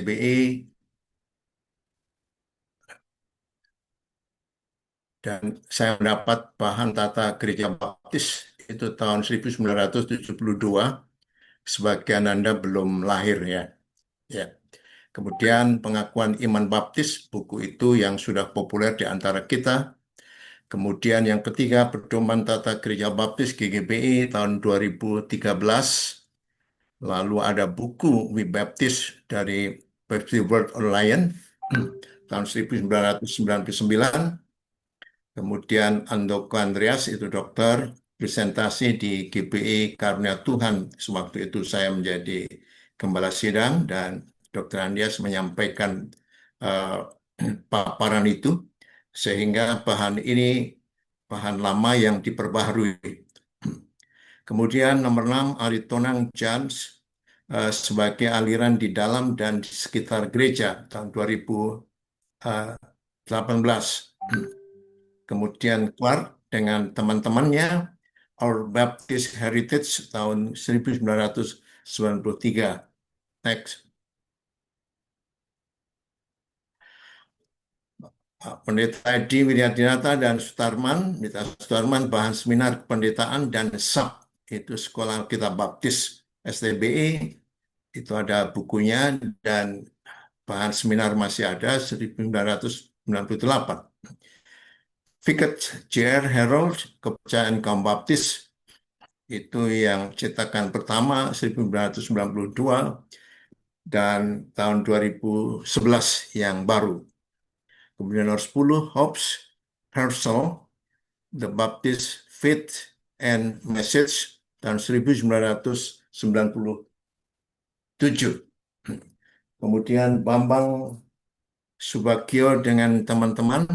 STBI, dan saya mendapat bahan tata gereja baptis itu tahun 1972. Sebagian Anda belum lahir ya. Ya. Kemudian pengakuan iman baptis, buku itu yang sudah populer di antara kita. Kemudian yang ketiga, pedoman tata gereja baptis GGBI tahun 2013. Lalu ada buku We Baptist dari Baptist World Online tahun 1999. Kemudian Andoko Andreas itu dokter, presentasi di GBI Karunia Tuhan. Sewaktu itu saya menjadi gembala sidang dan Dokter Andreas menyampaikan eh, paparan itu, sehingga bahan ini bahan lama yang diperbaharui. Kemudian nomor 6, Aritonang Jans sebagai aliran di dalam dan di sekitar gereja tahun 2018. Kemudian Clark dengan teman-temannya Our Baptist Heritage tahun 1993. Next. Pendeta Edi Wiryadinata dan Sutarman, Pendeta Sutarman bahan seminar kependetaan dan SAP, itu Sekolah Alkitab Baptis STBI, itu ada bukunya dan bahan seminar masih ada 1998. Vicket J.R. Harold, Kepercayaan Kaum Baptis, itu yang cetakan pertama 1992 dan tahun 2011 yang baru. Kemudian nomor 10, Hobbes Herschel, The Baptist Faith and Message tahun 1997. Kemudian Bambang Subagio dengan teman-teman,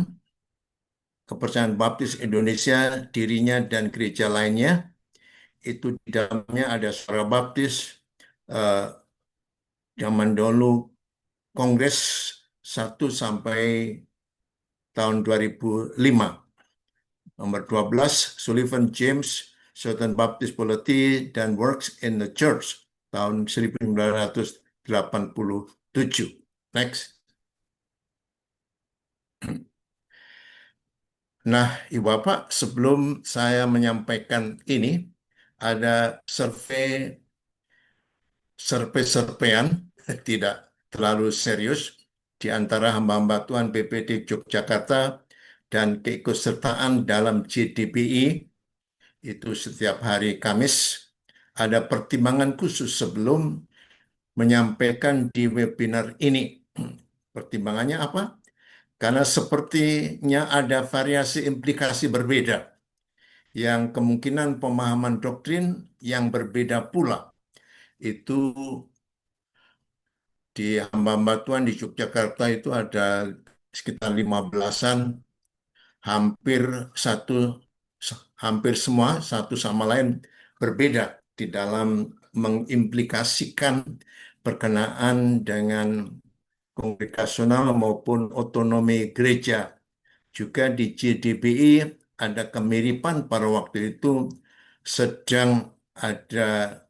Kepercayaan Baptis Indonesia, dirinya dan gereja lainnya. Itu di dalamnya ada Suara Baptis, eh, zaman dulu Kongres 1 sampai tahun 2005. Nomor 12, Sullivan James, Southern Baptist Polity dan Works in the Church tahun 1987. Next. Nah, Ibu Bapak, sebelum saya menyampaikan ini, ada survei-surveian, tidak terlalu serius, di antara hamba-hamba Tuhan BPD Yogyakarta dan keikutsertaan dalam JDBI, itu setiap hari Kamis, ada pertimbangan khusus sebelum menyampaikan di webinar ini. Pertimbangannya apa? Karena sepertinya ada variasi implikasi berbeda, yang kemungkinan pemahaman doktrin yang berbeda pula. Itu di hamba-hamba Tuhan di Yogyakarta itu ada sekitar 15-an, hampir satu hampir semua satu sama lain berbeda di dalam mengimplikasikan perkenaan dengan kongregasional maupun otonomi gereja. Juga di JDBI ada kemiripan pada waktu itu sedang ada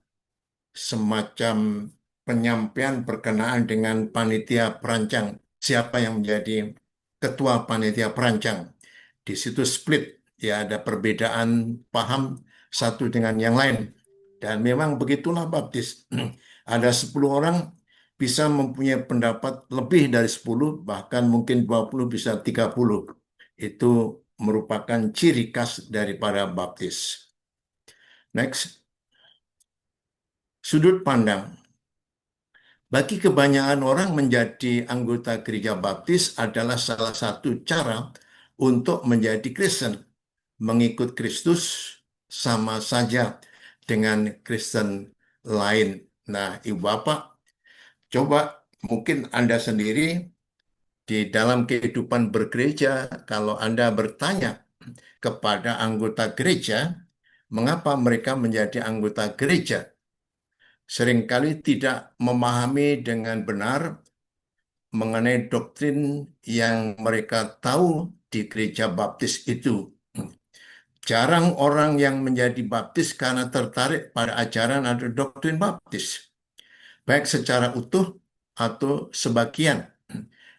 semacam penyampaian berkenaan dengan panitia perancang. Siapa yang menjadi ketua panitia perancang? Di situ split, ya ada perbedaan paham satu dengan yang lain. Dan memang begitulah baptis. Ada 10 orang bisa mempunyai pendapat lebih dari 10, bahkan mungkin 20 bisa 30. Itu merupakan ciri khas daripada baptis. Next. Sudut pandang. Bagi kebanyakan orang menjadi anggota gereja baptis adalah salah satu cara untuk menjadi Kristen. Mengikut Kristus sama saja dengan Kristen lain. Nah, Ibu Bapak, coba mungkin Anda sendiri di dalam kehidupan bergereja, kalau Anda bertanya kepada anggota gereja, mengapa mereka menjadi anggota gereja? Seringkali tidak memahami dengan benar mengenai doktrin yang mereka tahu di gereja baptis itu. Jarang orang yang menjadi baptis karena tertarik pada ajaran atau doktrin baptis, baik secara utuh atau sebagian.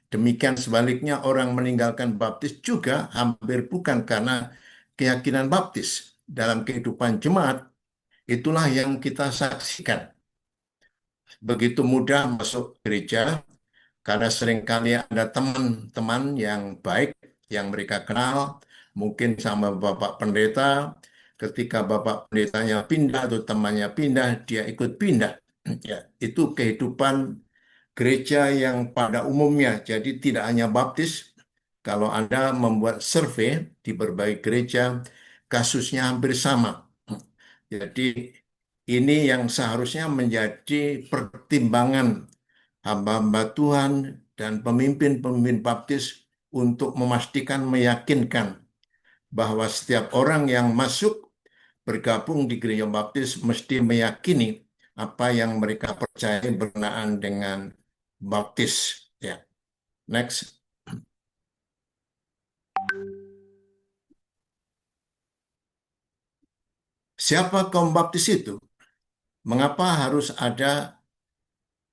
Demikian sebaliknya orang meninggalkan baptis juga hampir bukan karena keyakinan baptis. Dalam kehidupan jemaat, itulah yang kita saksikan. Begitu mudah masuk gereja, karena seringkali ada teman-teman yang baik yang mereka kenal, mungkin sama Bapak Pendeta. Ketika Bapak Pendetanya pindah atau temannya pindah, dia ikut pindah. Ya, itu kehidupan gereja yang pada umumnya. Jadi tidak hanya baptis. Kalau Anda membuat survei di berbagai gereja, kasusnya hampir sama. Jadi ini yang seharusnya menjadi pertimbangan hamba-hamba Tuhan dan pemimpin-pemimpin baptis untuk memastikan, meyakinkan bahwa setiap orang yang masuk bergabung di gereja baptis mesti meyakini apa yang mereka percaya berkenaan dengan baptis. Ya, next. Siapa kaum baptis itu? Mengapa harus ada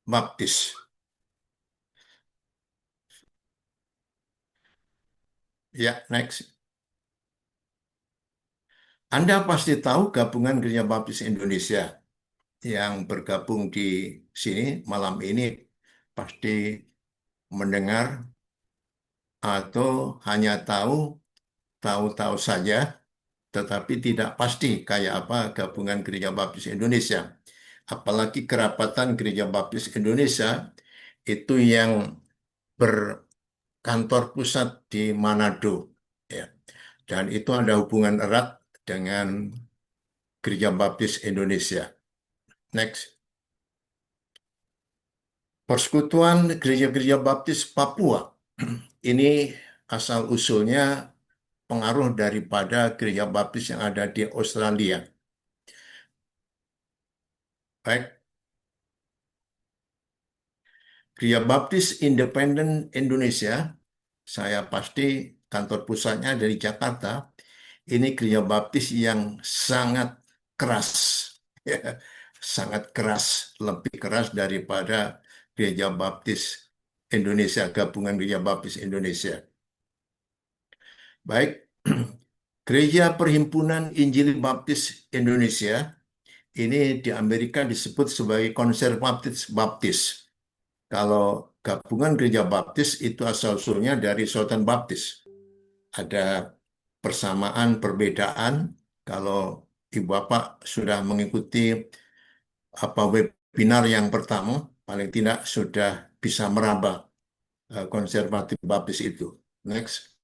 baptis? Ya, next. Anda pasti tahu gabungan Gereja Baptis Indonesia yang bergabung di sini malam ini pasti mendengar atau hanya tahu-tahu saja, tetapi tidak pasti kayak apa gabungan Gereja Baptis Indonesia. Apalagi kerapatan Gereja Baptis Indonesia itu yang berkantor pusat di Manado, ya. Dan itu ada hubungan erat dengan Gereja Baptis Indonesia. Next. Persekutuan Gereja-Gereja Baptis Papua. Ini asal-usulnya pengaruh daripada gereja baptis yang ada di Australia. Baik, Gereja Baptis Independen Indonesia, saya pasti kantor pusatnya dari Jakarta. Ini gereja baptis yang sangat keras, ya, sangat keras, lebih keras daripada gereja baptis Indonesia, gabungan gereja baptis Indonesia. Baik, Gereja Perhimpunan Injili Baptis Indonesia ini di Amerika disebut sebagai konservatif baptis. Kalau gabungan gereja baptis itu asal-usulnya dari Sultan Baptis. Ada persamaan, perbedaan. Kalau Ibu Bapak sudah mengikuti apa webinar yang pertama, paling tidak sudah bisa meraba konservatif baptis itu. Next.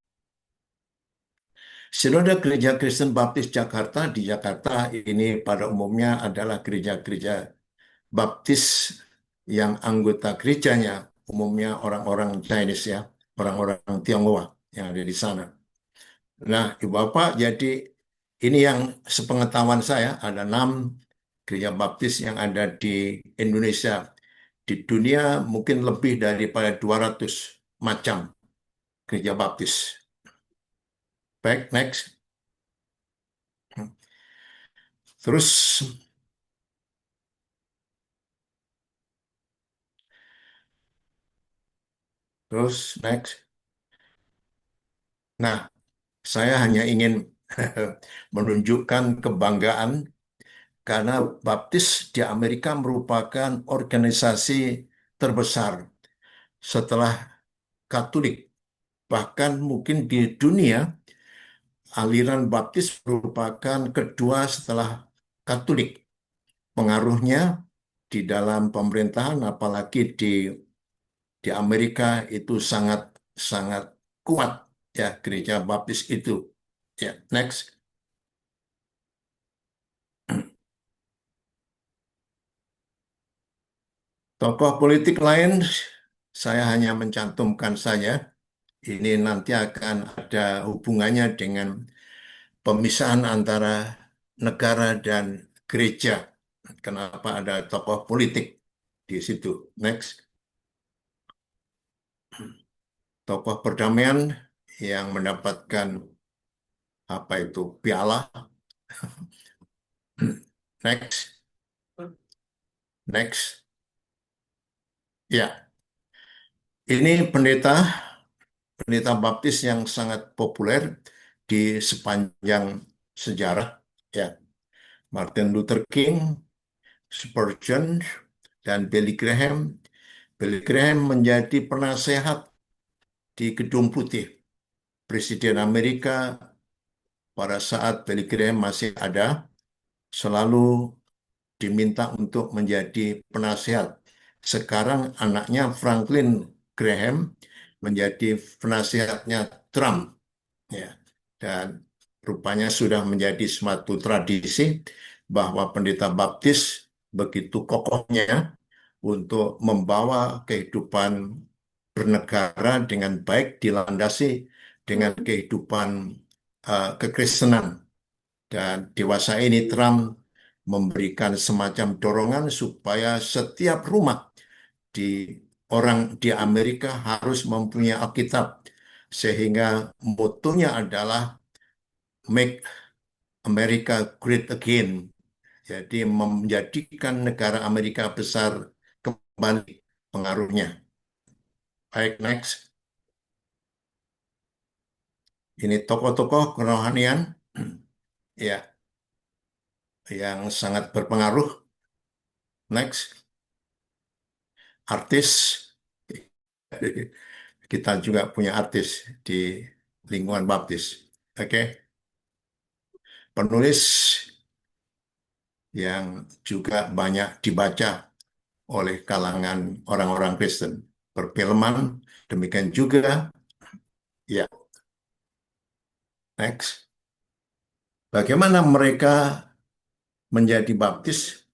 Sinode Gereja Kristen Baptis Jakarta di Jakarta ini pada umumnya adalah gereja-gereja Baptis yang anggota gerejanya umumnya orang-orang Chinese, ya, orang-orang Tionghoa yang ada di sana. Nah, Ibu Bapak, jadi ini yang sepengetahuan saya ada 6 gereja Baptis yang ada di Indonesia. Di dunia mungkin lebih daripada 200 macam gereja Baptis. Baik, next. Terus, next. Nah, saya hanya ingin menunjukkan kebanggaan karena Baptis di Amerika merupakan organisasi terbesar setelah Katolik. Bahkan mungkin di dunia, aliran Baptis merupakan kedua setelah Katolik. Pengaruhnya di dalam pemerintahan, apalagi di Amerika itu sangat sangat kuat, ya, gereja Baptis itu. Ya, next. Tokoh politik lain saya hanya mencantumkan saja. Ini nanti akan ada hubungannya dengan pemisahan antara negara dan gereja. Kenapa ada tokoh politik di situ? Next. Tokoh perdamaian yang mendapatkan apa itu piala. Next. Next. Ya. Ini pendeta baptis yang sangat populer di sepanjang sejarah, ya. Martin Luther King, Spurgeon, dan Billy Graham. Billy Graham menjadi penasehat di Gedung Putih Presiden Amerika pada saat Billy Graham masih ada, selalu diminta untuk menjadi penasehat. Sekarang anaknya Franklin Graham menjadi penasehatnya Trump, ya. Dan rupanya sudah menjadi suatu tradisi bahwa pendeta baptis begitu kokohnya untuk membawa kehidupan bernegara dengan baik dilandasi dengan kehidupan kekristenan. Dan dewasa ini Trump memberikan semacam dorongan supaya setiap rumah di orang di Amerika harus mempunyai Alkitab. Sehingga motonya adalah Make America Great Again. Jadi menjadikan negara Amerika besar kembali pengaruhnya. Baik, next. Ini tokoh-tokoh kerohanian ya yang sangat berpengaruh. Next, artis. Kita juga punya artis di lingkungan baptis. Oke, penulis yang juga banyak dibaca oleh kalangan orang-orang Kristen. Perfilman, demikian juga. Ya, next. Bagaimana mereka menjadi baptis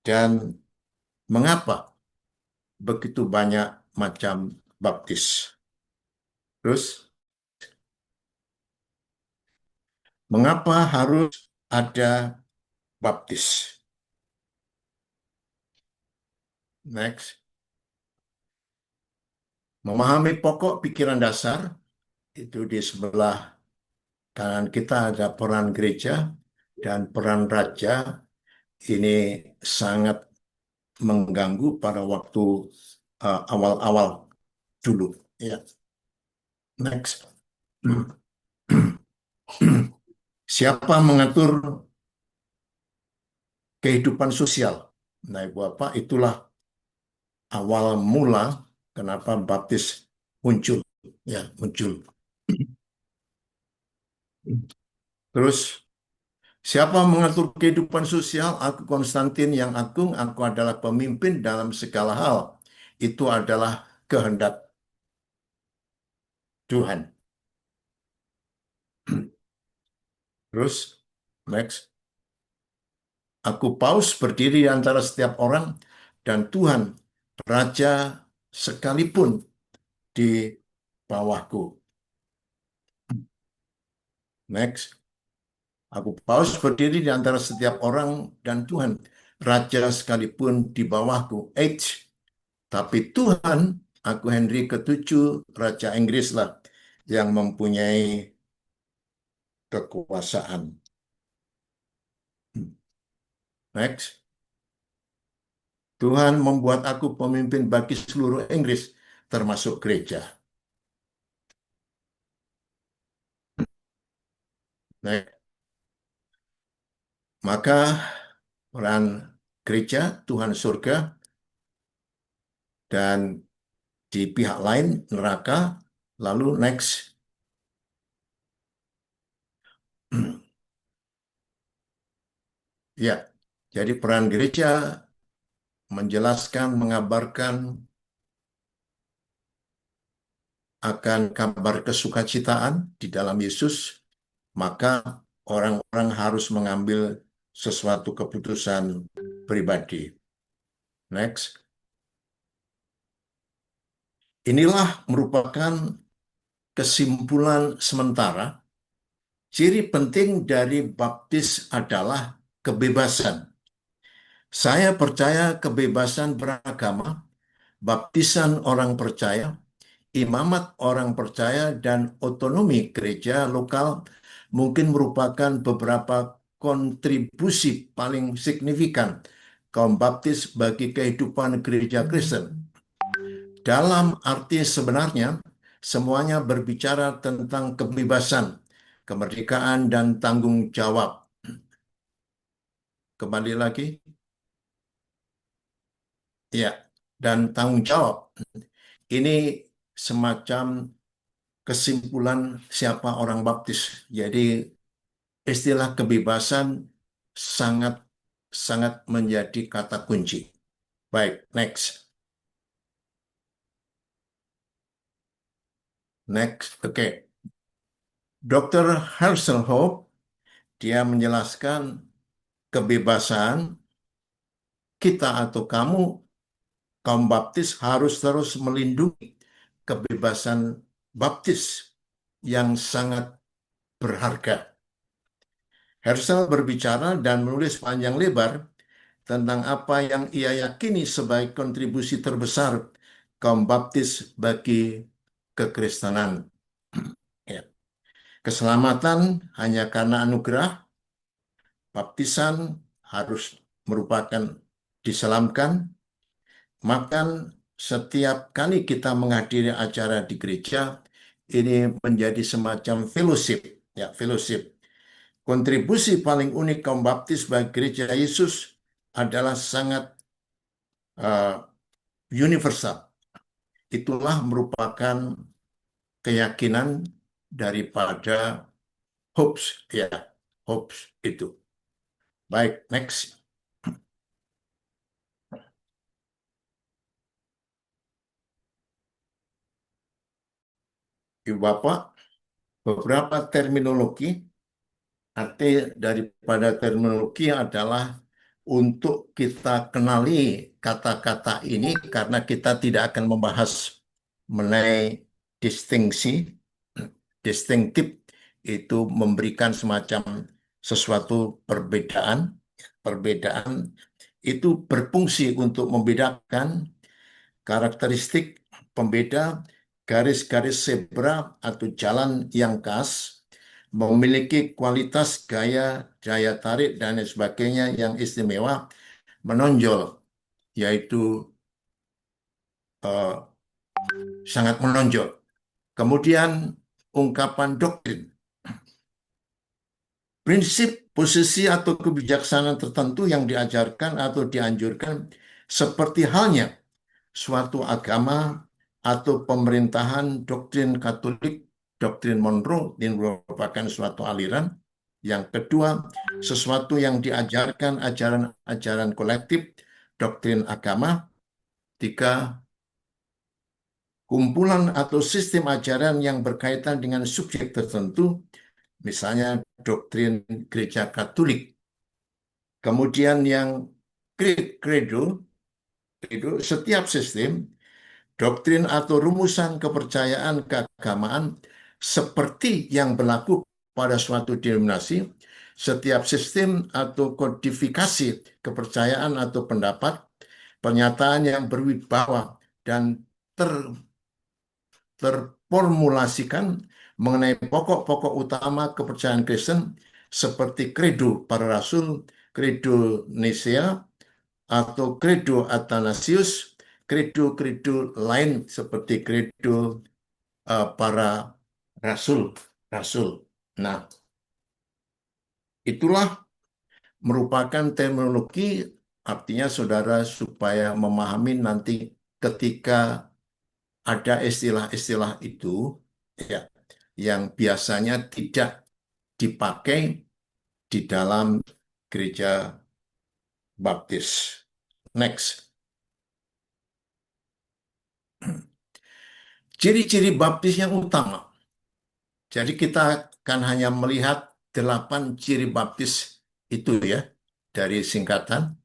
dan mengapa begitu banyak macam baptis? Terus, mengapa harus ada baptis? Next. Memahami pokok pikiran dasar, itu di sebelah kanan kita ada peran gereja dan peran raja. Ini sangat mengganggu pada waktu awal-awal dulu. Ya, next. Siapa mengatur kehidupan sosial? Nah, Ibu Bapak, itulah awal mula kenapa baptis muncul. Ya, muncul. Terus, siapa mengatur kehidupan sosial? Aku Konstantin yang agung, aku adalah pemimpin dalam segala hal. Itu adalah kehendak Tuhan. Terus, next. Aku Paus berdiri di antara setiap orang dan Tuhan, Raja sekalipun di bawahku. Next. Aku Paus berdiri di antara setiap orang dan Tuhan, Raja sekalipun di bawahku. H. Tapi Tuhan, aku Henry ketujuh, Raja Inggris lah yang mempunyai kekuasaan. Next. Tuhan membuat aku pemimpin bagi seluruh Inggris, termasuk gereja. Next. Maka peran gereja, Tuhan surga, dan di pihak lain neraka. Lalu next. Ya, jadi peran gereja menjelaskan, mengabarkan akan kabar kesukacitaan di dalam Yesus, maka orang-orang harus mengambil sesuatu keputusan pribadi. Next. Inilah merupakan kesimpulan sementara. Ciri penting dari baptis adalah kebebasan. Saya percaya kebebasan beragama, baptisan orang percaya, imamat orang percaya, dan otonomi gereja lokal mungkin merupakan beberapa kontribusi paling signifikan kaum baptis bagi kehidupan gereja Kristen. Dalam arti sebenarnya, semuanya berbicara tentang kebebasan, kemerdekaan, dan tanggung jawab. Kembali lagi, ya, dan tanggung jawab. Ini semacam kesimpulan siapa orang baptis. Jadi istilah kebebasan sangat sangat menjadi kata kunci. Baik, next. Next. Oke. Dr. Hasselhoff dia menjelaskan kebebasan kita atau kamu kaum baptis harus terus melindungi kebebasan baptis yang sangat berharga. Herzl berbicara dan menulis panjang lebar tentang apa yang ia yakini sebagai kontribusi terbesar kaum baptis bagi kekristenan. Ya. Keselamatan hanya karena anugerah, baptisan harus merupakan diselamkan, maka setiap kali kita menghadiri acara di gereja, ini menjadi semacam fellowship, ya, fellowship. Kontribusi paling unik kaum baptis bagi gereja Yesus adalah sangat uh, universal. Itulah merupakan keyakinan daripada hopes, ya, hopes itu. Baik, next. Ibu Bapak, beberapa terminologi. Arti daripada terminologi adalah untuk kita kenali kata-kata ini karena kita tidak akan membahas mengenai distingsi, distinktif itu memberikan semacam sesuatu perbedaan. Perbedaan itu berfungsi untuk membedakan karakteristik pembeda garis-garis zebra atau jalan yang khas memiliki kualitas gaya, daya tarik, dan lain sebagainya yang istimewa, menonjol, yaitu eh, sangat menonjol. Kemudian ungkapan doktrin, prinsip, posisi, atau kebijaksanaan tertentu yang diajarkan atau dianjurkan seperti halnya suatu agama atau pemerintahan doktrin Katolik, doktrin Monroe ini merupakan suatu aliran. Yang kedua, sesuatu yang diajarkan ajaran-ajaran kolektif, doktrin agama. Tiga, kumpulan atau sistem ajaran yang berkaitan dengan subjek tertentu, misalnya doktrin gereja Katolik. Kemudian yang credo, setiap sistem doktrin atau rumusan kepercayaan keagamaan seperti yang berlaku pada suatu denominasi, setiap sistem atau kodifikasi kepercayaan atau pendapat, pernyataan yang berwibawa dan ter, terformulasikan mengenai pokok-pokok utama kepercayaan Kristen seperti kredo para rasul, kredo Nisea, atau kredo Athanasius, kredo-kredo lain seperti kredo para rasul, rasul. Nah, itulah merupakan terminologi, artinya saudara supaya memahami nanti ketika ada istilah-istilah itu, ya, yang biasanya tidak dipakai di dalam gereja baptis. Next. Ciri-ciri baptis yang utama. Jadi kita kan hanya melihat 8 ciri baptis itu ya, dari singkatan.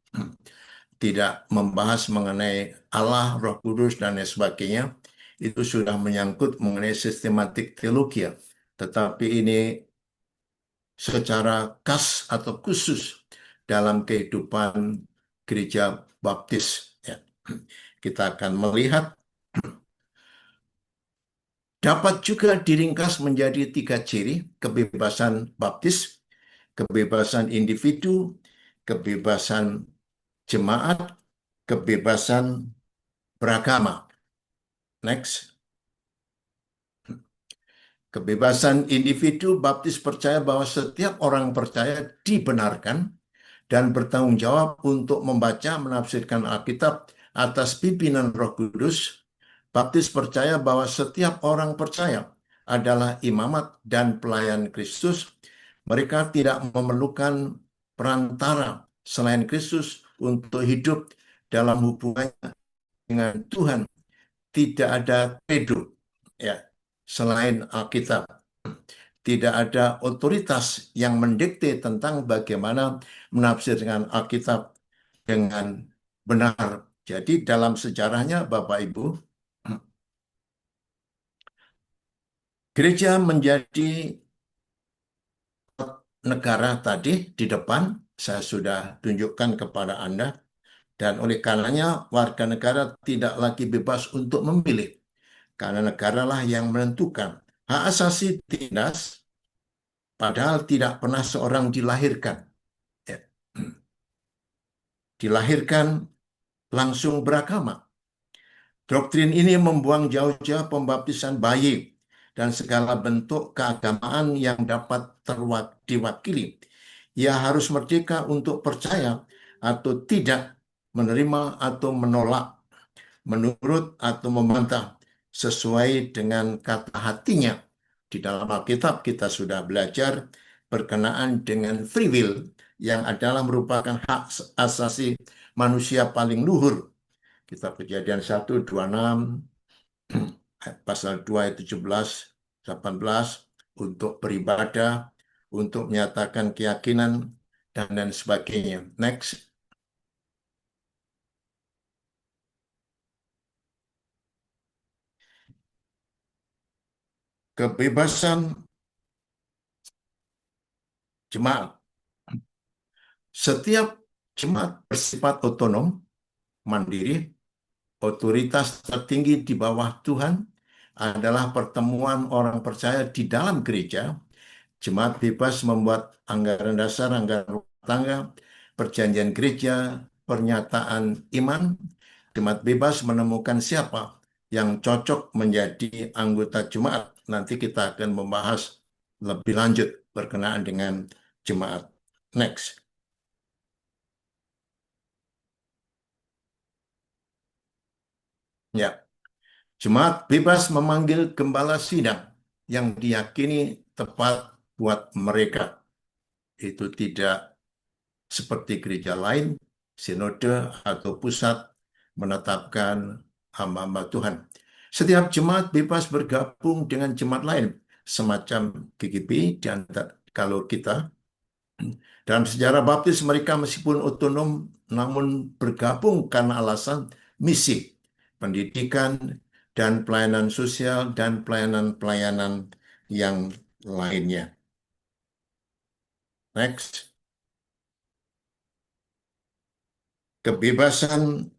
Tidak membahas mengenai Allah, Roh Kudus, dan lain sebagainya. Itu sudah menyangkut mengenai sistematik teologi. Tetapi ini secara khas atau khusus dalam kehidupan gereja baptis. Ya. Kita akan melihat dapat juga diringkas menjadi 3 ciri: kebebasan baptis, kebebasan individu, kebebasan jemaat, kebebasan beragama. Next. Kebebasan individu baptis percaya bahwa setiap orang percaya dibenarkan dan bertanggung jawab untuk membaca, menafsirkan Alkitab atas pimpinan Roh Kudus. Baptis percaya bahwa setiap orang percaya adalah imamat dan pelayan Kristus. Mereka tidak memerlukan perantara selain Kristus untuk hidup dalam hubungannya dengan Tuhan. Tidak ada credo ya selain Alkitab. Tidak ada otoritas yang mendikte tentang bagaimana menafsirkan Alkitab dengan benar. Jadi dalam sejarahnya Bapak Ibu, gereja menjadi negara tadi di depan, saya sudah tunjukkan kepada Anda, dan oleh karenanya warga negara tidak lagi bebas untuk memilih, karena negaralah yang menentukan. Hak asasi tindas, padahal tidak pernah seorang dilahirkan. Ya. Dilahirkan langsung beragama. Doktrin ini membuang jauh-jauh pembaptisan bayi dan segala bentuk keagamaan yang dapat diwakili. Ia harus merdeka untuk percaya atau tidak, menerima atau menolak, menurut atau membantah, sesuai dengan kata hatinya. Di dalam Alkitab kita sudah belajar berkenaan dengan free will yang adalah merupakan hak asasi manusia paling luhur. Kitab Kejadian 1:26, pasal 2 ayat 17, 18, untuk beribadah, untuk menyatakan keyakinan, dan lain sebagainya. Next. Kebebasan jemaat. Setiap jemaat bersifat otonom, mandiri. Otoritas tertinggi di bawah Tuhan adalah pertemuan orang percaya di dalam gereja. Jemaat bebas membuat anggaran dasar, anggaran rumah tangga, perjanjian gereja, pernyataan iman. Jemaat bebas menemukan siapa yang cocok menjadi anggota jemaat. Nanti kita akan membahas lebih lanjut berkenaan dengan jemaat. Next. Ya, jemaat bebas memanggil gembala sidang yang diyakini tepat buat mereka. Itu tidak seperti gereja lain, sinode atau pusat menetapkan hamba-hamba Tuhan. Setiap jemaat bebas bergabung dengan jemaat lain, semacam GGP, dan kalau kita dalam sejarah baptis mereka meskipun otonom namun bergabung karena alasan misi, pendidikan, dan pelayanan sosial dan pelayanan-pelayanan yang lainnya. Next. Kebebasan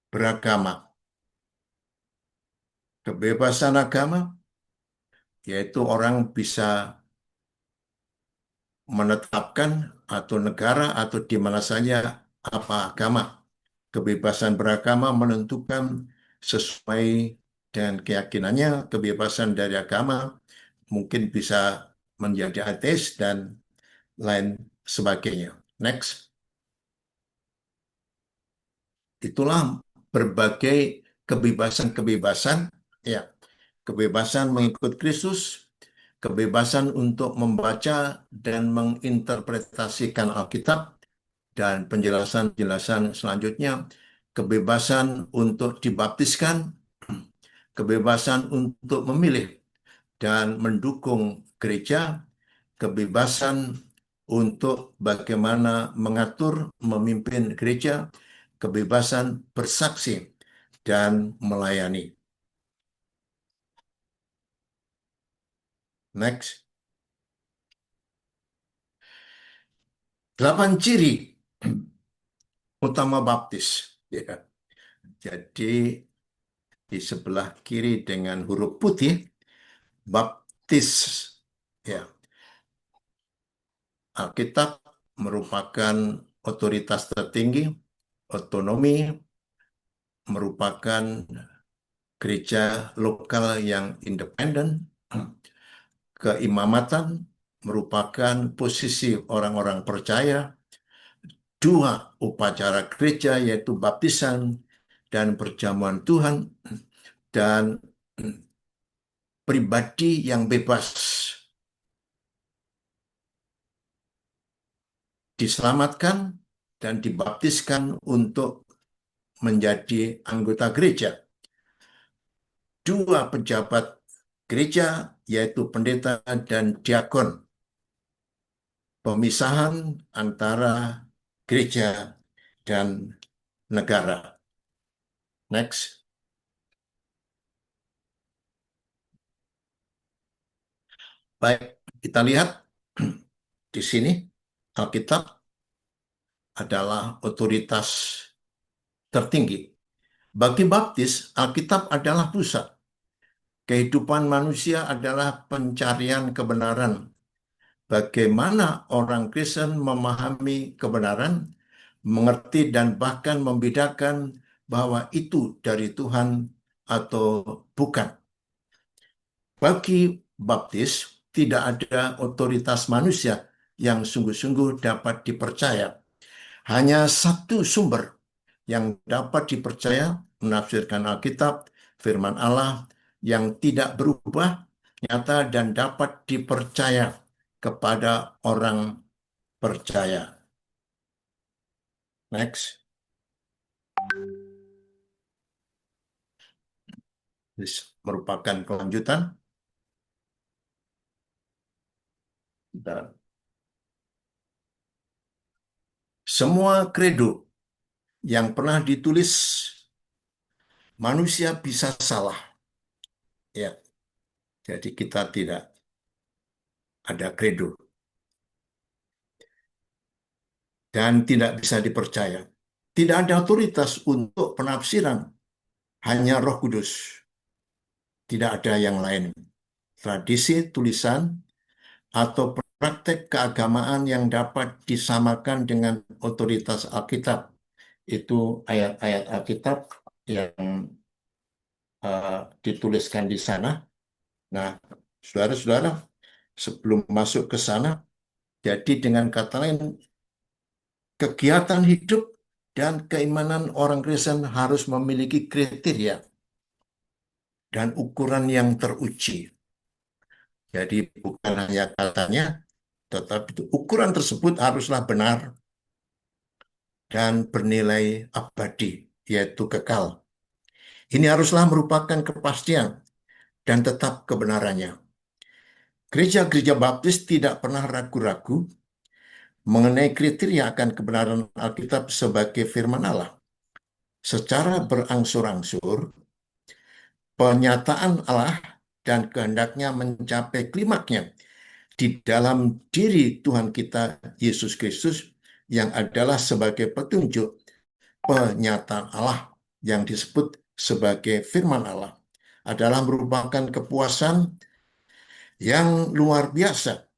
beragama. Kebebasan agama yaitu orang bisa menetapkan atau negara atau di mana saja apa agama. Kebebasan beragama menentukan sesuai dengan keyakinannya. Kebebasan dari agama mungkin bisa menjadi ateis dan lain sebagainya. Next. Itulah berbagai kebebasan-kebebasan, ya, kebebasan mengikut Kristus, kebebasan untuk membaca dan menginterpretasikan Alkitab, dan penjelasan-penjelasan selanjutnya, kebebasan untuk dibaptiskan, kebebasan untuk memilih dan mendukung gereja, kebebasan untuk bagaimana mengatur, memimpin gereja, kebebasan bersaksi, dan melayani. Next. 8 ciri utama baptis. Ya. Jadi di sebelah kiri dengan huruf putih, baptis. Ya. Alkitab merupakan otoritas tertinggi, otonomi, merupakan gereja lokal yang independen. Keimamatan merupakan posisi orang-orang percaya. Dua upacara gereja yaitu baptisan dan perjamuan Tuhan, dan pribadi yang bebas diselamatkan dan dibaptiskan untuk menjadi anggota gereja. Dua pejabat gereja yaitu pendeta dan diakon. Pemisahan antara gereja dan negara. Next. Baik, kita lihat di sini Alkitab adalah otoritas tertinggi. Bagi baptis, Alkitab adalah pusat. Kehidupan manusia adalah pencarian kebenaran. Bagaimana orang Kristen memahami kebenaran, mengerti dan bahkan membedakan bahwa itu dari Tuhan atau bukan. Bagi baptis, tidak ada otoritas manusia yang sungguh-sungguh dapat dipercaya. Hanya satu sumber yang dapat dipercaya menafsirkan Alkitab, firman Allah yang tidak berubah, nyata dan dapat dipercaya kepada orang percaya. Next. This merupakan kelanjutan. Dan semua kredo yang pernah ditulis manusia bisa salah. Ya, jadi kita tidak ada kredo dan tidak bisa dipercaya. Tidak ada otoritas untuk penafsiran, hanya Roh Kudus. Tidak ada yang lain. Tradisi tulisan atau praktek keagamaan yang dapat disamakan dengan otoritas Alkitab. Itu ayat-ayat Alkitab yang dituliskan di sana. Nah, saudara-saudara, sebelum masuk ke sana, jadi dengan kata lain, kegiatan hidup dan keimanan orang Kristen harus memiliki kriteria dan ukuran yang teruji. Jadi bukan hanya katanya, tetapi ukuran tersebut haruslah benar dan bernilai abadi, yaitu kekal. Ini haruslah merupakan kepastian dan tetap kebenarannya. Gereja-gereja baptis tidak pernah ragu-ragu mengenai kriteria akan kebenaran Alkitab sebagai firman Allah. Secara berangsur-angsur, penyataan Allah dan kehendaknya mencapai klimaknya di dalam diri Tuhan kita Yesus Kristus yang adalah sebagai petunjuk penyataan Allah yang disebut sebagai firman Allah adalah merupakan kepuasan yang luar biasa,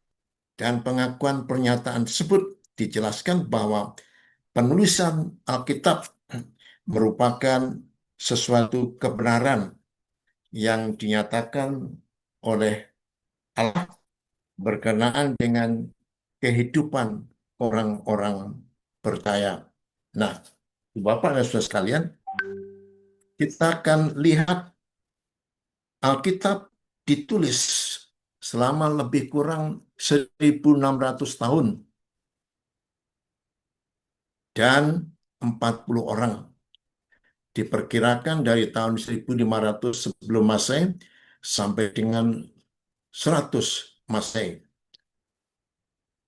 dan pengakuan pernyataan tersebut dijelaskan bahwa penulisan Alkitab merupakan sesuatu kebenaran yang dinyatakan oleh Allah berkenaan dengan kehidupan orang-orang percaya. Nah, Bapak dan Saudara sekalian, kita akan lihat Alkitab ditulis selama lebih kurang 1.600 tahun dan 40 orang. Diperkirakan dari tahun 1.500 sebelum Masehi sampai dengan 100 Masehi.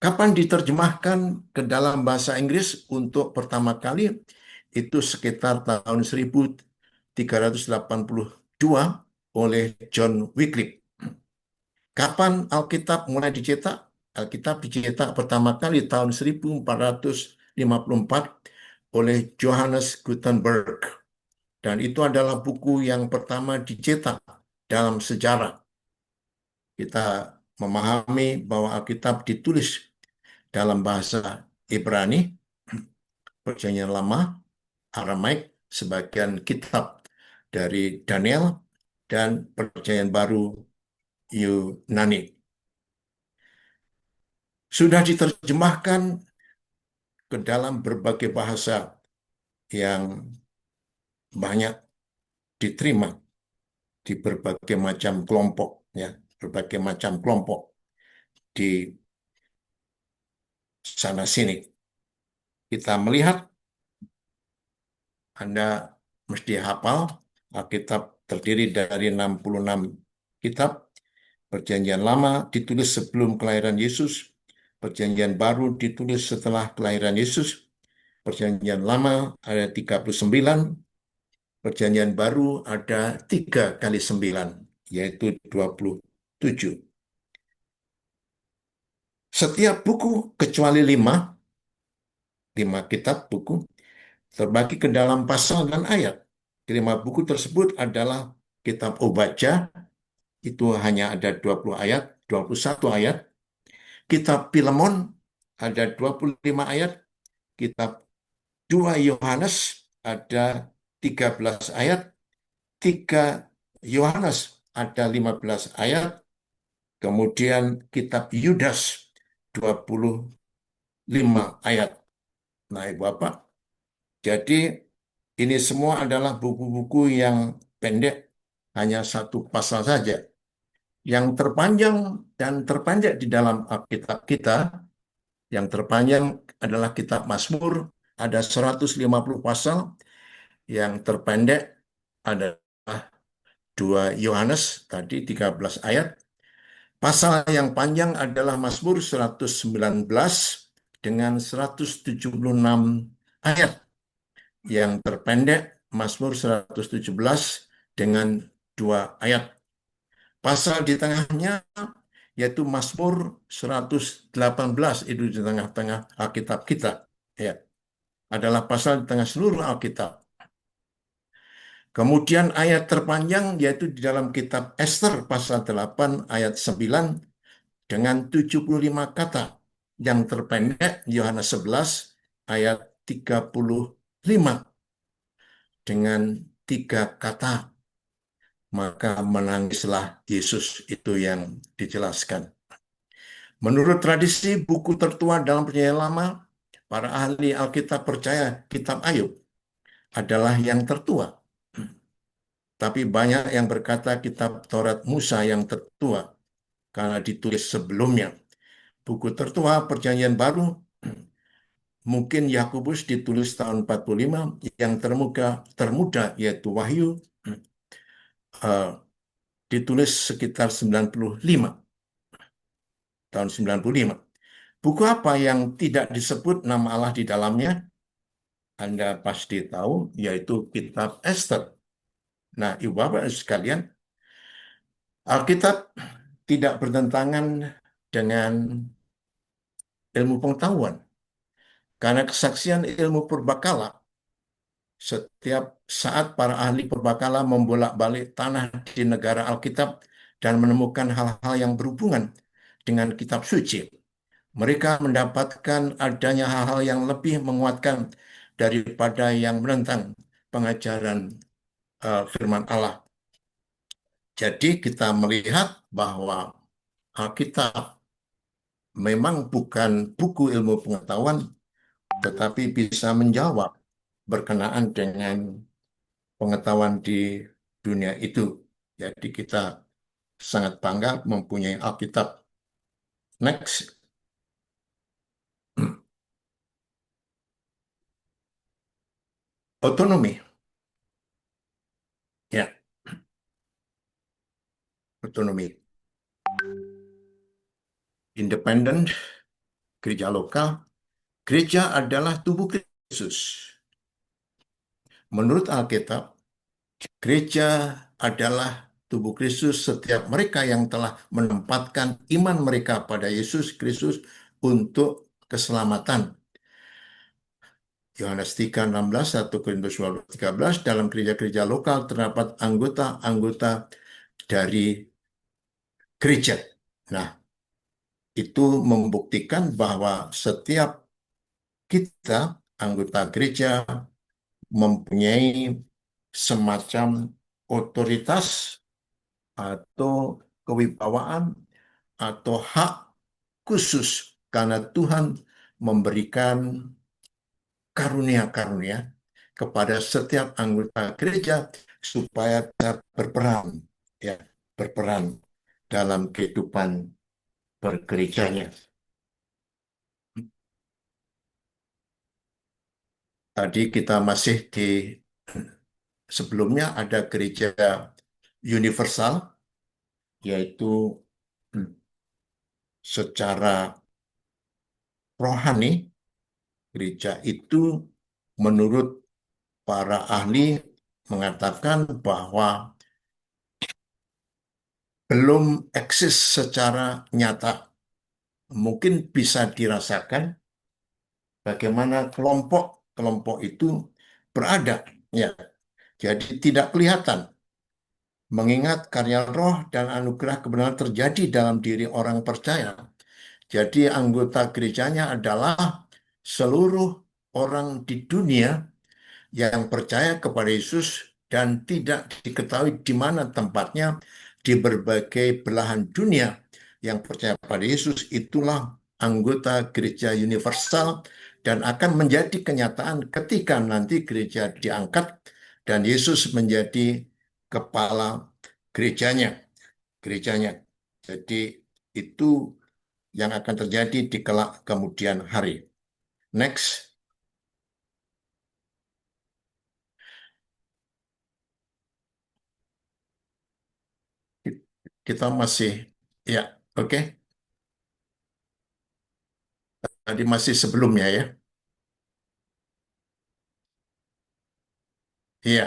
Kapan diterjemahkan ke dalam bahasa Inggris untuk pertama kali? Itu sekitar tahun 1382 oleh John Wycliffe. Kapan Alkitab mulai dicetak? Alkitab dicetak pertama kali tahun 1454 oleh Johannes Gutenberg. Dan itu adalah buku yang pertama dicetak dalam sejarah. Kita memahami bahwa Alkitab ditulis dalam bahasa Ibrani, Perjanjian Lama, Aramaik, sebagian kitab dari Daniel dan Perjanjian Baru Yunani. Sudah diterjemahkan ke dalam berbagai bahasa yang banyak diterima di berbagai macam kelompok, ya, berbagai macam kelompok di sana sini. Kita melihat Anda mesti hafal Alkitab terdiri dari 66 kitab. Perjanjian Lama ditulis sebelum kelahiran Yesus, Perjanjian Baru ditulis setelah kelahiran Yesus. Perjanjian Lama ada 39, Perjanjian Baru ada 3 kali 9, yaitu 27. Setiap buku kecuali 5 kitab buku terbagi ke dalam pasal dan ayat. Kelima buku tersebut adalah kitab Obadja, itu hanya ada 20 ayat, 21 ayat. Kitab Filemon ada 25 ayat. Kitab 2 Yohanes ada 13 ayat. 3 Yohanes ada 15 ayat. Kemudian kitab Yudas 25 ayat. Nah, Ibu Bapak, jadi ini semua adalah buku-buku yang pendek, hanya satu pasal saja. Yang terpanjang dan terpanjang di dalam Alkitab kita, yang terpanjang adalah kitab Mazmur, ada 150 pasal. Yang terpendek adalah 2 Yohanes, tadi 13 ayat. Pasal yang panjang adalah Mazmur 119 dengan 176 ayat. Yang terpendek Mazmur 117 dengan 2 ayat. Pasal di tengahnya yaitu Mazmur 118, itu di tengah-tengah Alkitab kita. Ya, adalah pasal di tengah seluruh Alkitab. Kemudian ayat terpanjang yaitu di dalam kitab Ester pasal 8 ayat 9 dengan 75 kata. Yang terpendek Yohanes 11 ayat 35 dengan 3 kata. Maka menangislah Yesus, itu yang dijelaskan. Menurut tradisi buku tertua dalam Perjanjian Lama, para ahli Alkitab percaya kitab Ayub adalah yang tertua. Tapi banyak yang berkata kitab Taurat Musa yang tertua karena ditulis sebelumnya. Buku tertua Perjanjian Baru mungkin Yakobus ditulis tahun 45, yang termuda yaitu Wahyu eh, ditulis sekitar 95, tahun 95. Buku apa yang tidak disebut nama Allah di dalamnya? Anda pasti tahu, yaitu kitab Ester. Nah, Ibu Bapak sekalian, Alkitab tidak bertentangan dengan ilmu pengetahuan. Karena kesaksian ilmu purbakala, setiap saat para ahli purbakala membolak-balik tanah di negara Alkitab dan menemukan hal-hal yang berhubungan dengan kitab suci. Mereka mendapatkan adanya hal-hal yang lebih menguatkan daripada yang menentang pengajaran firman Allah. Jadi kita melihat bahwa Alkitab memang bukan buku ilmu pengetahuan, tetapi bisa menjawab berkenaan dengan pengetahuan di dunia itu. Jadi kita sangat bangga mempunyai Alkitab. Next, otonomi. Ya, otonomi. Independen, gereja lokal. Gereja adalah tubuh Kristus. Menurut Alkitab, gereja adalah tubuh Kristus setiap mereka yang telah menempatkan iman mereka pada Yesus Kristus untuk keselamatan. Yohanes 3:16, 1 Korintus 13, dalam gereja-gereja lokal terdapat anggota-anggota dari gereja. Nah, itu membuktikan bahwa setiap kita, anggota gereja, mempunyai semacam otoritas atau kewibawaan atau hak khusus karena Tuhan memberikan karunia-karunia kepada setiap anggota gereja supaya bisa berperan, ya, berperan dalam kehidupan bergerejanya. Tadi kita masih di sebelumnya ada gereja universal, yaitu secara rohani gereja itu menurut para ahli mengatakan bahwa belum eksis secara nyata. Mungkin bisa dirasakan bagaimana kelompok-kelompok itu berada. Ya, jadi tidak kelihatan. Mengingat karya roh dan anugerah kebenaran terjadi dalam diri orang percaya. Jadi anggota gerejanya adalah seluruh orang di dunia yang percaya kepada Yesus dan tidak diketahui di mana tempatnya di berbagai belahan dunia yang percaya pada Yesus itulah anggota gereja universal dan akan menjadi kenyataan ketika nanti gereja diangkat dan Yesus menjadi kepala gerejanya, gerejanya. Jadi itu yang akan terjadi di kelak kemudian hari. Next, kita masih, ya, oke. Tadi masih sebelumnya ya. Iya,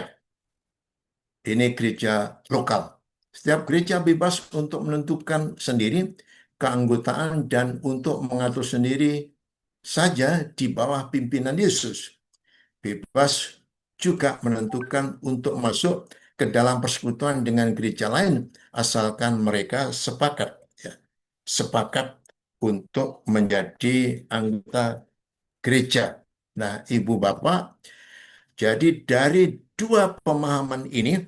ini gereja lokal. Setiap gereja bebas untuk menentukan sendiri keanggotaan dan untuk mengatur sendiri saja di bawah pimpinan Yesus. Bebas juga menentukan untuk masuk ke dalam persekutuan dengan gereja lain asalkan mereka sepakat, ya, sepakat untuk menjadi anggota gereja. Nah, Ibu Bapak, jadi dari dua pemahaman ini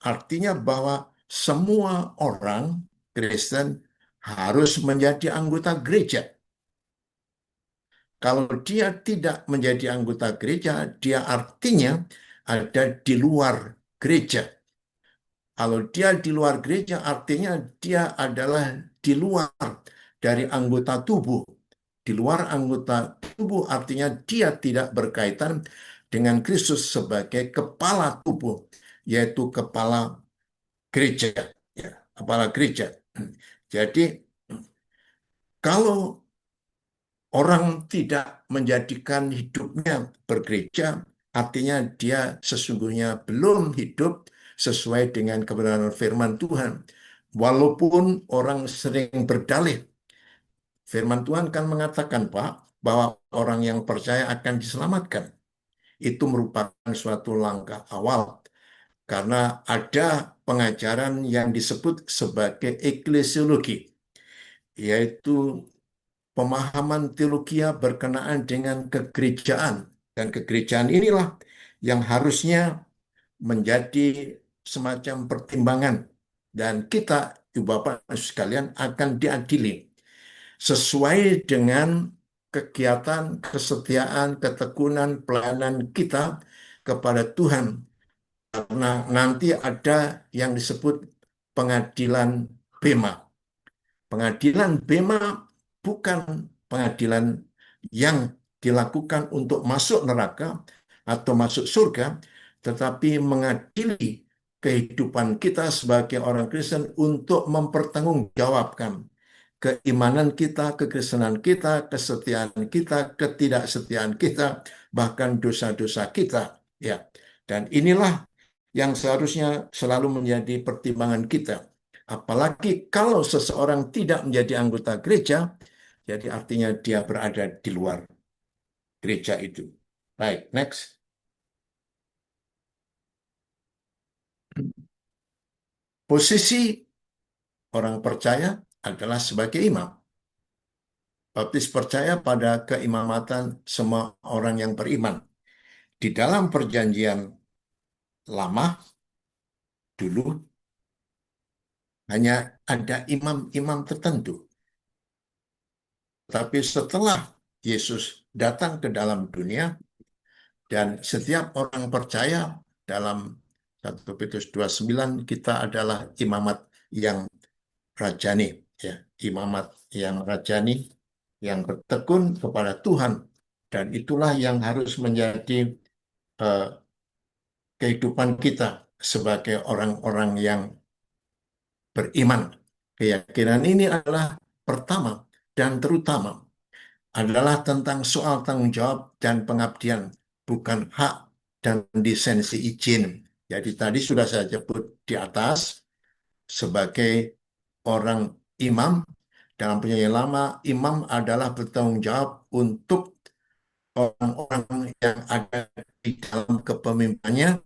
artinya bahwa semua orang Kristen harus menjadi anggota gereja. Kalau dia tidak menjadi anggota gereja, dia artinya ada di luar gereja. Kalau dia di luar gereja, artinya dia adalah di luar dari anggota tubuh. Di luar anggota tubuh artinya dia tidak berkaitan dengan Kristus sebagai kepala tubuh, yaitu kepala gereja. Ya, kepala gereja. Jadi kalau orang tidak menjadikan hidupnya bergereja, artinya dia sesungguhnya belum hidup sesuai dengan kebenaran firman Tuhan. Walaupun orang sering berdalih, firman Tuhan kan mengatakan, Pak, bahwa orang yang percaya akan diselamatkan. Itu merupakan suatu langkah awal karena ada pengajaran yang disebut sebagai eklesiologi, yaitu pemahaman teologia berkenaan dengan kegerejaan. Dan kegerejaan inilah yang harusnya menjadi semacam pertimbangan. Dan kita, Ibu Bapak sekalian, akan diadili sesuai dengan kegiatan, kesetiaan, ketekunan, pelayanan kita kepada Tuhan. Karena nanti ada yang disebut pengadilan Bema. Pengadilan Bema bukan pengadilan yang dilakukan untuk masuk neraka atau masuk surga, tetapi mengadili kehidupan kita sebagai orang Kristen untuk mempertanggungjawabkan keimanan kita, kekristenan kita, kesetiaan kita, ketidaksetiaan kita, bahkan dosa-dosa kita. Ya, dan inilah yang seharusnya selalu menjadi pertimbangan kita. Apalagi kalau seseorang tidak menjadi anggota gereja, jadi artinya dia berada di luar gereja itu. Baik, next. Posisi orang percaya adalah sebagai imam. Baptis percaya pada keimamatan semua orang yang beriman. Di dalam perjanjian lama dulu hanya ada imam-imam tertentu. Tapi setelah Yesus datang ke dalam dunia dan setiap orang percaya dalam 1 Petrus 2:9 kita adalah imamat yang rajani, ya, imamat yang rajani yang bertekun kepada Tuhan, dan itulah yang harus menjadi eh, kehidupan kita sebagai orang-orang yang beriman. Keyakinan ini adalah pertama dan terutama adalah tentang soal tanggung jawab dan pengabdian, bukan hak dan lisensi izin. Jadi tadi sudah saya sebut di atas, sebagai orang imam dalam perjanjian lama, imam adalah bertanggung jawab untuk orang-orang yang ada di dalam kepemimpinannya.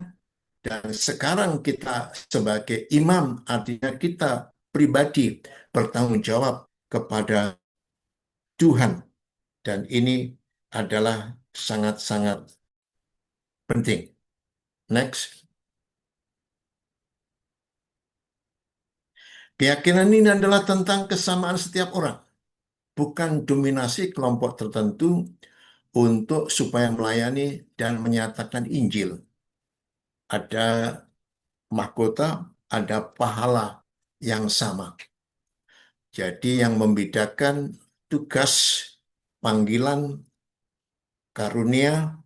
Dan sekarang kita sebagai imam, artinya kita pribadi bertanggung jawab kepada Tuhan. Dan ini adalah sangat-sangat penting. Next. Keyakinan ini adalah tentang kesamaan setiap orang, bukan dominasi kelompok tertentu untuk supaya melayani dan menyatakan Injil. Ada mahkota, ada pahala yang sama. Jadi yang membedakan tugas, panggilan, karunia,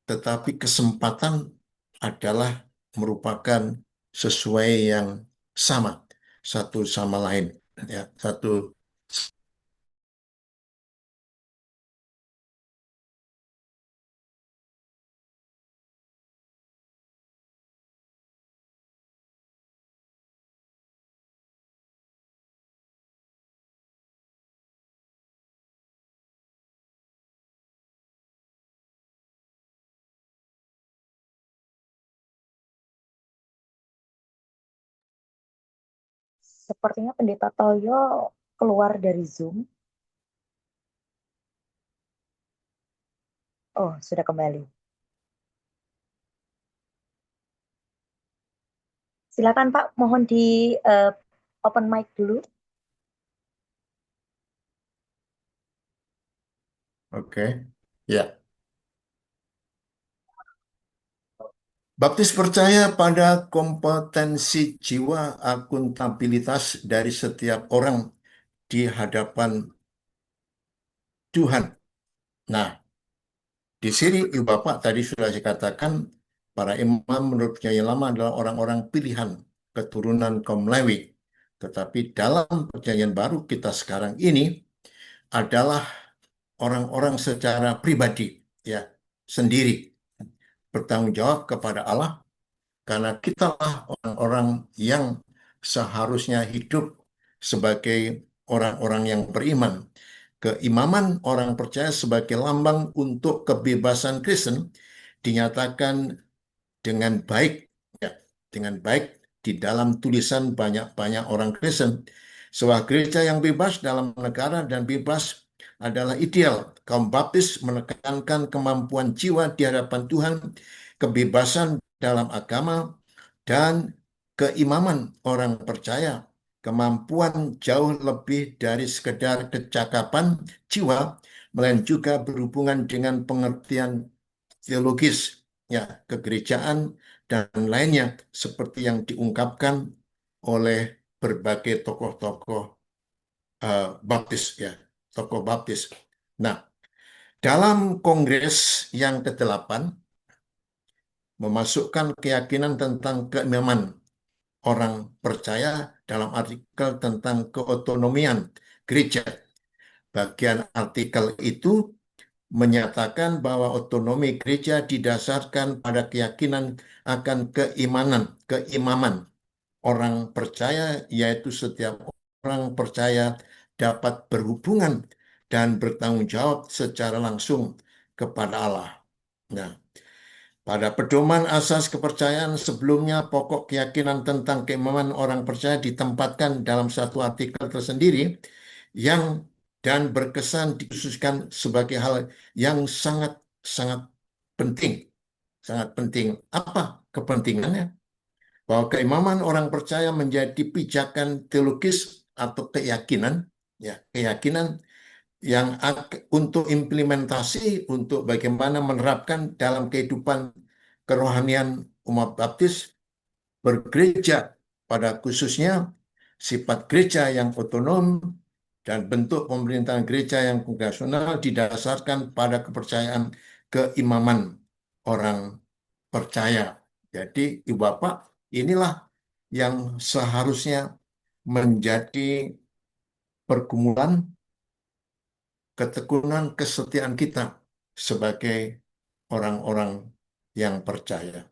tetapi kesempatan adalah merupakan sesuai yang sama satu sama lain. Ya, satu. Sepertinya Pendeta Toyo keluar dari Zoom. Oh, sudah kembali. Silakan Pak, mohon di eh, open mic dulu. Oke. Ya. Baptis percaya pada kompetensi jiwa akuntabilitas dari setiap orang di hadapan Tuhan. Nah, di sini Ibu Bapak tadi sudah saya katakan, para imam menurut perjanjian lama adalah orang-orang pilihan keturunan kaum Lewi. Tetapi dalam perjanjian baru kita sekarang ini adalah orang-orang secara pribadi, ya, sendiri bertanggung jawab kepada Allah, karena kitalah orang-orang yang seharusnya hidup sebagai orang-orang yang beriman. Keimaman orang percaya sebagai lambang untuk kebebasan Kristen dinyatakan dengan baik, ya, dengan baik di dalam tulisan banyak-banyak orang Kristen. Sebuah gereja yang bebas dalam negara dan bebas adalah ideal. Kaum Baptis menekankan kemampuan jiwa di hadapan Tuhan, kebebasan dalam agama, dan keimaman orang percaya. Kemampuan jauh lebih dari sekedar kecakapan jiwa, melainkan juga berhubungan dengan pengertian teologis, ya, kegerejaan dan lainnya, seperti yang diungkapkan oleh berbagai tokoh-tokoh baptis, ya, tokoh baptis. Nah, dalam kongres yang ke-8 memasukkan keyakinan tentang keimaman orang percaya dalam artikel tentang keotonomian gereja. Bagian artikel itu menyatakan bahwa otonomi gereja didasarkan pada keyakinan akan keimaman orang percaya, yaitu setiap orang percaya dapat berhubungan dan bertanggung jawab secara langsung kepada Allah. Nah, pada pedoman asas kepercayaan sebelumnya, pokok keyakinan tentang keimaman orang percaya ditempatkan dalam satu artikel tersendiri yang dan berkesan dikhususkan sebagai hal yang sangat-sangat penting. sangat penting. Apa kepentingannya? Bahwa keimaman orang percaya menjadi pijakan teologis atau keyakinan, ya, keyakinan yang untuk implementasi untuk bagaimana menerapkan dalam kehidupan kerohanian umat baptis bergereja, pada khususnya sifat gereja yang otonom dan bentuk pemerintahan gereja yang kongregasional didasarkan pada kepercayaan keimaman orang percaya. Jadi, Ibu Bapak, inilah yang seharusnya menjadi pergumulan, ketekunan, kesetiaan kita sebagai orang-orang yang percaya.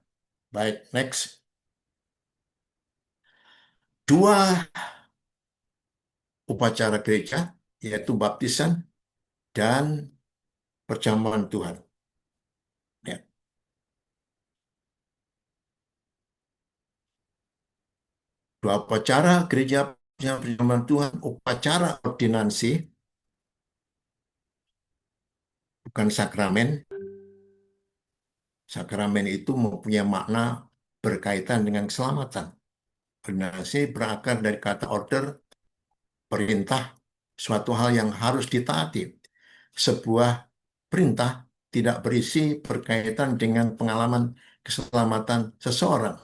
Baik, next. Dua upacara gereja, yaitu baptisan dan perjamuan Tuhan. Ya. Dua upacara gereja perjamuan Tuhan, upacara ordinansi, bukan sakramen. Sakramen itu mempunyai makna berkaitan dengan keselamatan. Ordinasi berakar dari kata order, perintah, suatu hal yang harus ditaati. Sebuah perintah tidak berisi berkaitan dengan pengalaman keselamatan seseorang.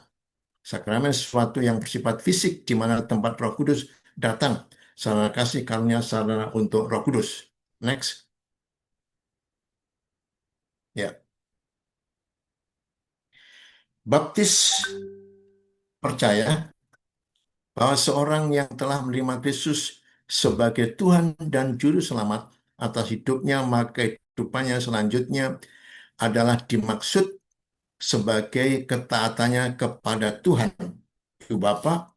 Sakramen sesuatu yang bersifat fisik, di mana tempat Roh Kudus datang. Sarana kasih karunia sarana untuk Roh Kudus. Next. Ya. Baptis percaya bahwa seorang yang telah menerima Kristus sebagai Tuhan dan Juru Selamat atas hidupnya, maka kehidupannya selanjutnya adalah dimaksud sebagai ketaatannya kepada Tuhan. Ibu Bapak,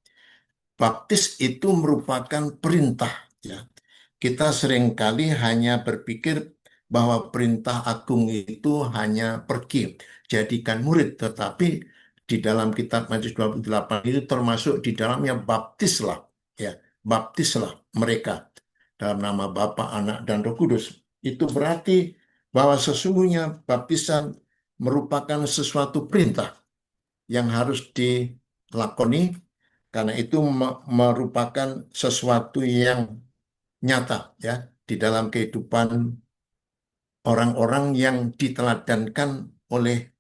baptis itu merupakan perintah. Ya. Kita seringkali hanya berpikir bahwa perintah agung itu hanya pergi, jadikan murid. Tetapi di dalam kitab Matius 28 itu termasuk di dalamnya baptislah. Ya, baptislah mereka dalam nama Bapa, Anak, dan Roh Kudus. Itu berarti bahwa sesungguhnya baptisan merupakan sesuatu perintah yang harus dilakoni, karena itu merupakan sesuatu yang nyata ya di dalam kehidupan orang-orang yang diteladankan oleh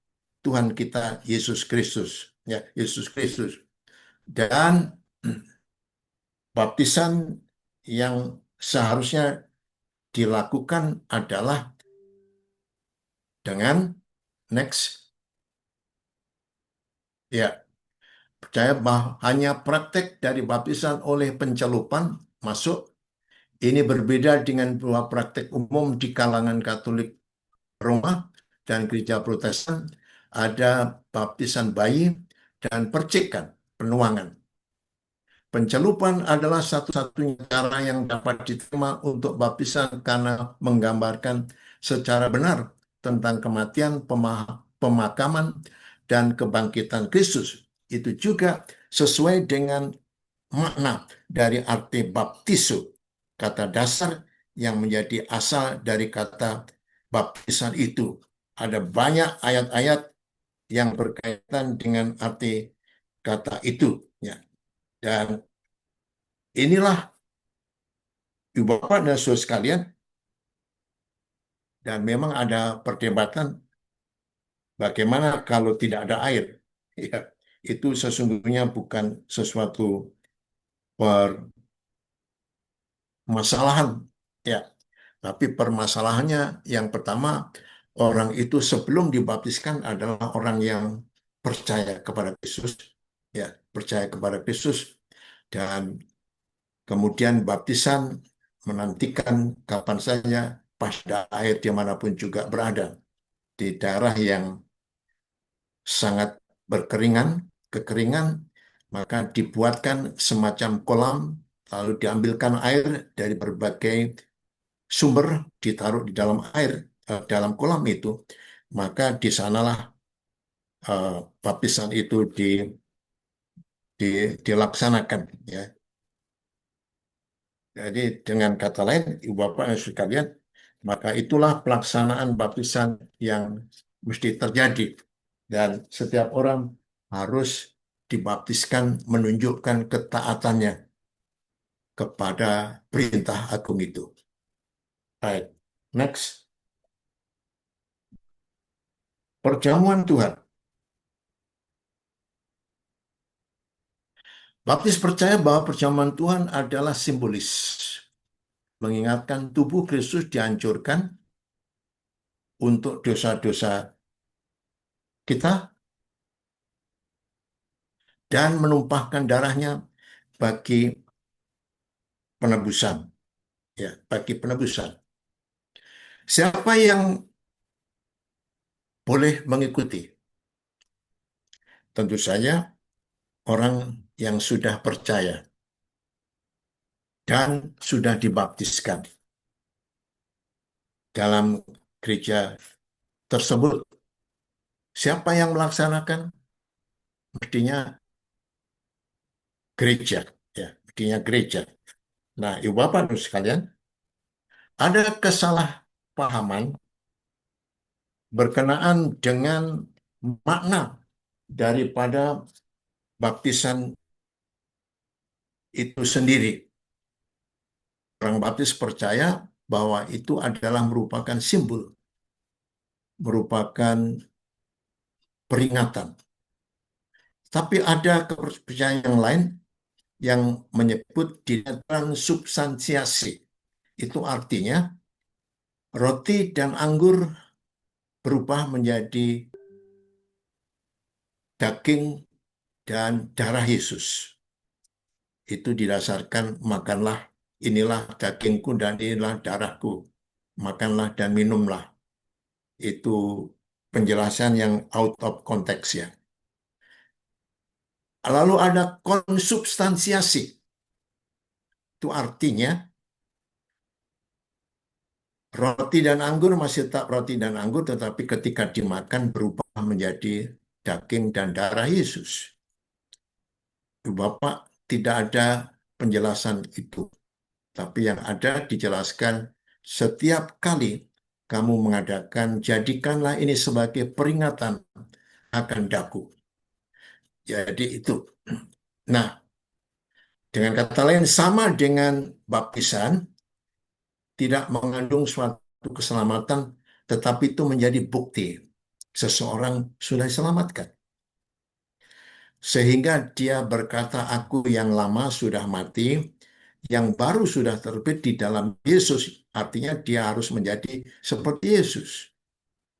Tuhan kita Yesus Kristus, ya, Yesus Kristus. Dan baptisan yang seharusnya dilakukan adalah dengan next, ya, percaya bahwa hanya praktek dari baptisan oleh pencelupan masuk. Ini berbeda dengan dua praktek umum di kalangan Katolik Roma dan Gereja Protestan. Ada baptisan bayi dan percikan, penuangan. Pencelupan adalah satu-satunya cara yang dapat diterima untuk baptisan karena menggambarkan secara benar tentang kematian, pemakaman, dan kebangkitan Kristus. Itu juga sesuai dengan makna dari arti baptisu, kata dasar yang menjadi asal dari kata baptisan itu. Ada banyak ayat-ayat yang berkaitan dengan arti kata itu. Ya. Dan inilah Ibu Bapak dan saudara sekalian, dan memang ada perdebatan bagaimana kalau tidak ada air. Ya, itu sesungguhnya bukan sesuatu permasalahan. Ya, tapi permasalahannya yang pertama, orang itu sebelum dibaptiskan adalah orang yang percaya kepada Kristus, ya, percaya kepada Kristus, dan kemudian baptisan menantikan kapan saja pada air dimanapun juga berada. Di daerah yang sangat berkeringan, kekeringan, maka dibuatkan semacam kolam, lalu diambilkan air dari berbagai sumber, ditaruh di dalam air, dalam kolam itu, maka di sanalah baptisan itu dilaksanakan. Ya. Jadi dengan kata lain, Ibu Bapak yang sekalian, maka itulah pelaksanaan baptisan yang mesti terjadi. Dan setiap orang harus dibaptiskan menunjukkan ketaatannya kepada perintah agung itu. Baik, next. Perjamuan Tuhan. Baptis percaya bahwa perjamuan Tuhan adalah simbolis, mengingatkan tubuh Kristus dihancurkan untuk dosa-dosa kita dan menumpahkan darahnya bagi penebusan, ya, bagi penebusan. Siapa yang boleh mengikuti? Tentu saja orang yang sudah percaya dan sudah dibaptiskan dalam gereja tersebut. Siapa yang melaksanakan? Mestinya gereja, ya, mestinya gereja. Nah, Ibu Bapak Ibu sekalian, ada kesalahpahaman berkenaan dengan makna daripada baptisan itu sendiri. Orang baptis percaya bahwa itu adalah merupakan simbol, merupakan peringatan. Tapi ada kepercayaan yang lain yang menyebut dina transubstansiasi. Itu artinya roti dan anggur berubah menjadi daging dan darah Yesus. Itu didasarkan makanlah, inilah dagingku dan inilah darahku. Makanlah dan minumlah. Itu penjelasan yang out of context ya. Lalu ada konsubstansiasi. Itu artinya roti dan anggur masih tetap roti dan anggur, tetapi ketika dimakan berubah menjadi daging dan darah Yesus. Bapak tidak ada penjelasan itu. Tapi yang ada dijelaskan setiap kali kamu mengadakan, jadikanlah ini sebagai peringatan akan daku. Jadi itu. Nah, dengan kata lain sama dengan baptisan, tidak mengandung suatu keselamatan, tetapi itu menjadi bukti seseorang sudah diselamatkan. Sehingga dia berkata, aku yang lama sudah mati, yang baru sudah terbit di dalam Yesus. Artinya dia harus menjadi seperti Yesus.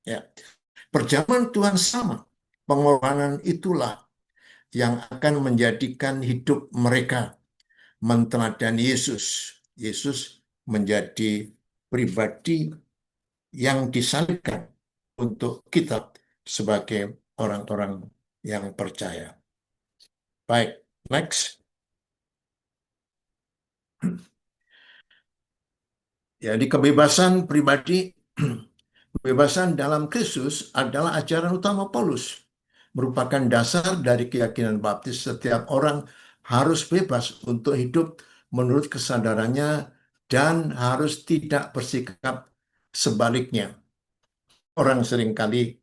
Ya. Perjamuan Tuhan sama. Pengorbanan itulah yang akan menjadikan hidup mereka menteladani Yesus. Yesus menjadi pribadi yang disalibkan untuk kita sebagai orang-orang yang percaya. Baik, next. Ya, di kebebasan pribadi, kebebasan dalam Kristus adalah ajaran utama Paulus. Merupakan dasar dari keyakinan baptis. Setiap orang harus bebas untuk hidup menurut kesadarannya dan harus tidak bersikap sebaliknya. Orang seringkali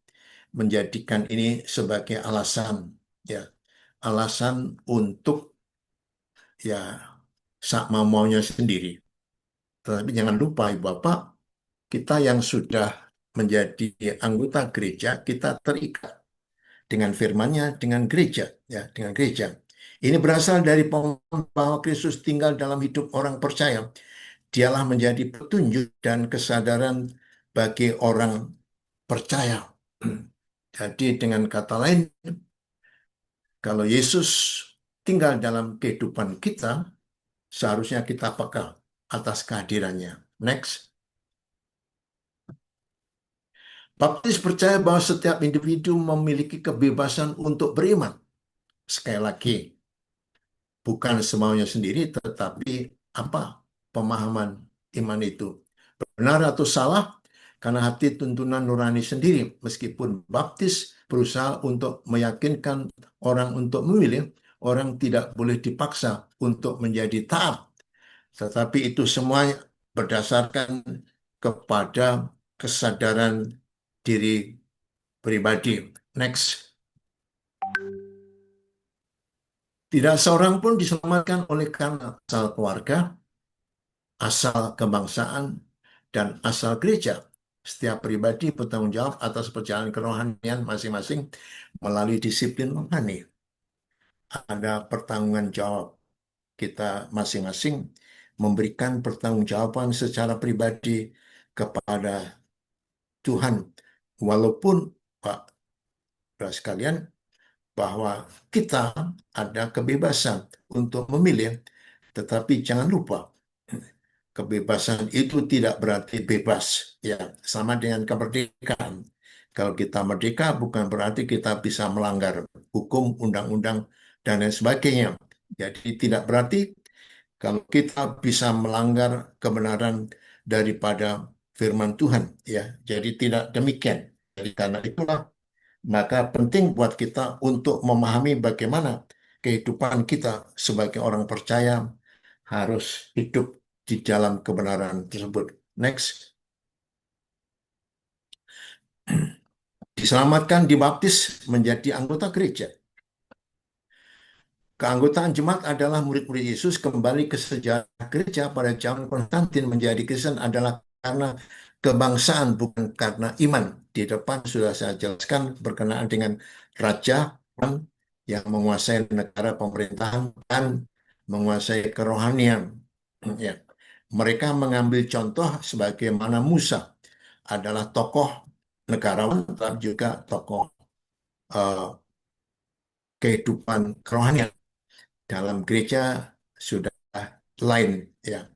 menjadikan ini sebagai alasan, ya, alasan untuk ya sak maunya sendiri. Tetapi jangan lupa, Ibu Bapak, kita yang sudah menjadi anggota gereja, kita terikat dengan firman-Nya, dengan gereja, ya, dengan gereja. Ini berasal dari pemahaman bahwa Kristus tinggal dalam hidup orang percaya. Dialah menjadi petunjuk dan kesadaran bagi orang percaya. Jadi dengan kata lain, kalau Yesus tinggal dalam kehidupan kita, seharusnya kita peka atas kehadirannya. Next. Baptis percaya bahwa setiap individu memiliki kebebasan untuk beriman. Sekali lagi, bukan semaunya sendiri, tetapi apa pemahaman iman itu. Benar atau salah, karena hati tuntunan nurani sendiri. Meskipun baptis berusaha untuk meyakinkan orang untuk memilih, orang tidak boleh dipaksa untuk menjadi taat. Tetapi itu semua berdasarkan kepada kesadaran diri pribadi. Next. Tidak seorang pun diselamatkan oleh karena asal keluarga, asal kebangsaan, dan asal gereja. Setiap pribadi bertanggung jawab atas perjalanan kerohanian masing-masing melalui disiplin rohani. Ada pertanggungan jawab kita masing-masing memberikan pertanggungjawaban secara pribadi kepada Tuhan. Walaupun, Pak, saudara sekalian, bahwa kita ada kebebasan untuk memilih, tetapi jangan lupa kebebasan itu tidak berarti bebas. Ya, sama dengan kemerdekaan. Kalau kita merdeka bukan berarti kita bisa melanggar hukum, undang-undang, dan lain sebagainya. Jadi tidak berarti kalau kita bisa melanggar kebenaran daripada firman Tuhan. Ya, jadi tidak demikian. Jadi karena itulah maka penting buat kita untuk memahami bagaimana kehidupan kita sebagai orang percaya harus hidup di dalam kebenaran tersebut. Next. Diselamatkan, dibaptis menjadi anggota gereja. Keanggotaan jemaat adalah murid-murid Yesus kembali ke sejarah gereja pada zaman Konstantin menjadi Kristen adalah karena kebangsaan bukan karena iman. Di depan sudah saya jelaskan berkenaan dengan raja yang menguasai negara pemerintahan dan menguasai kerohanian. Ya. Mereka mengambil contoh sebagaimana Musa adalah tokoh negarawan dan juga tokoh eh, kehidupan kerohanian dalam gereja sudah lain ya.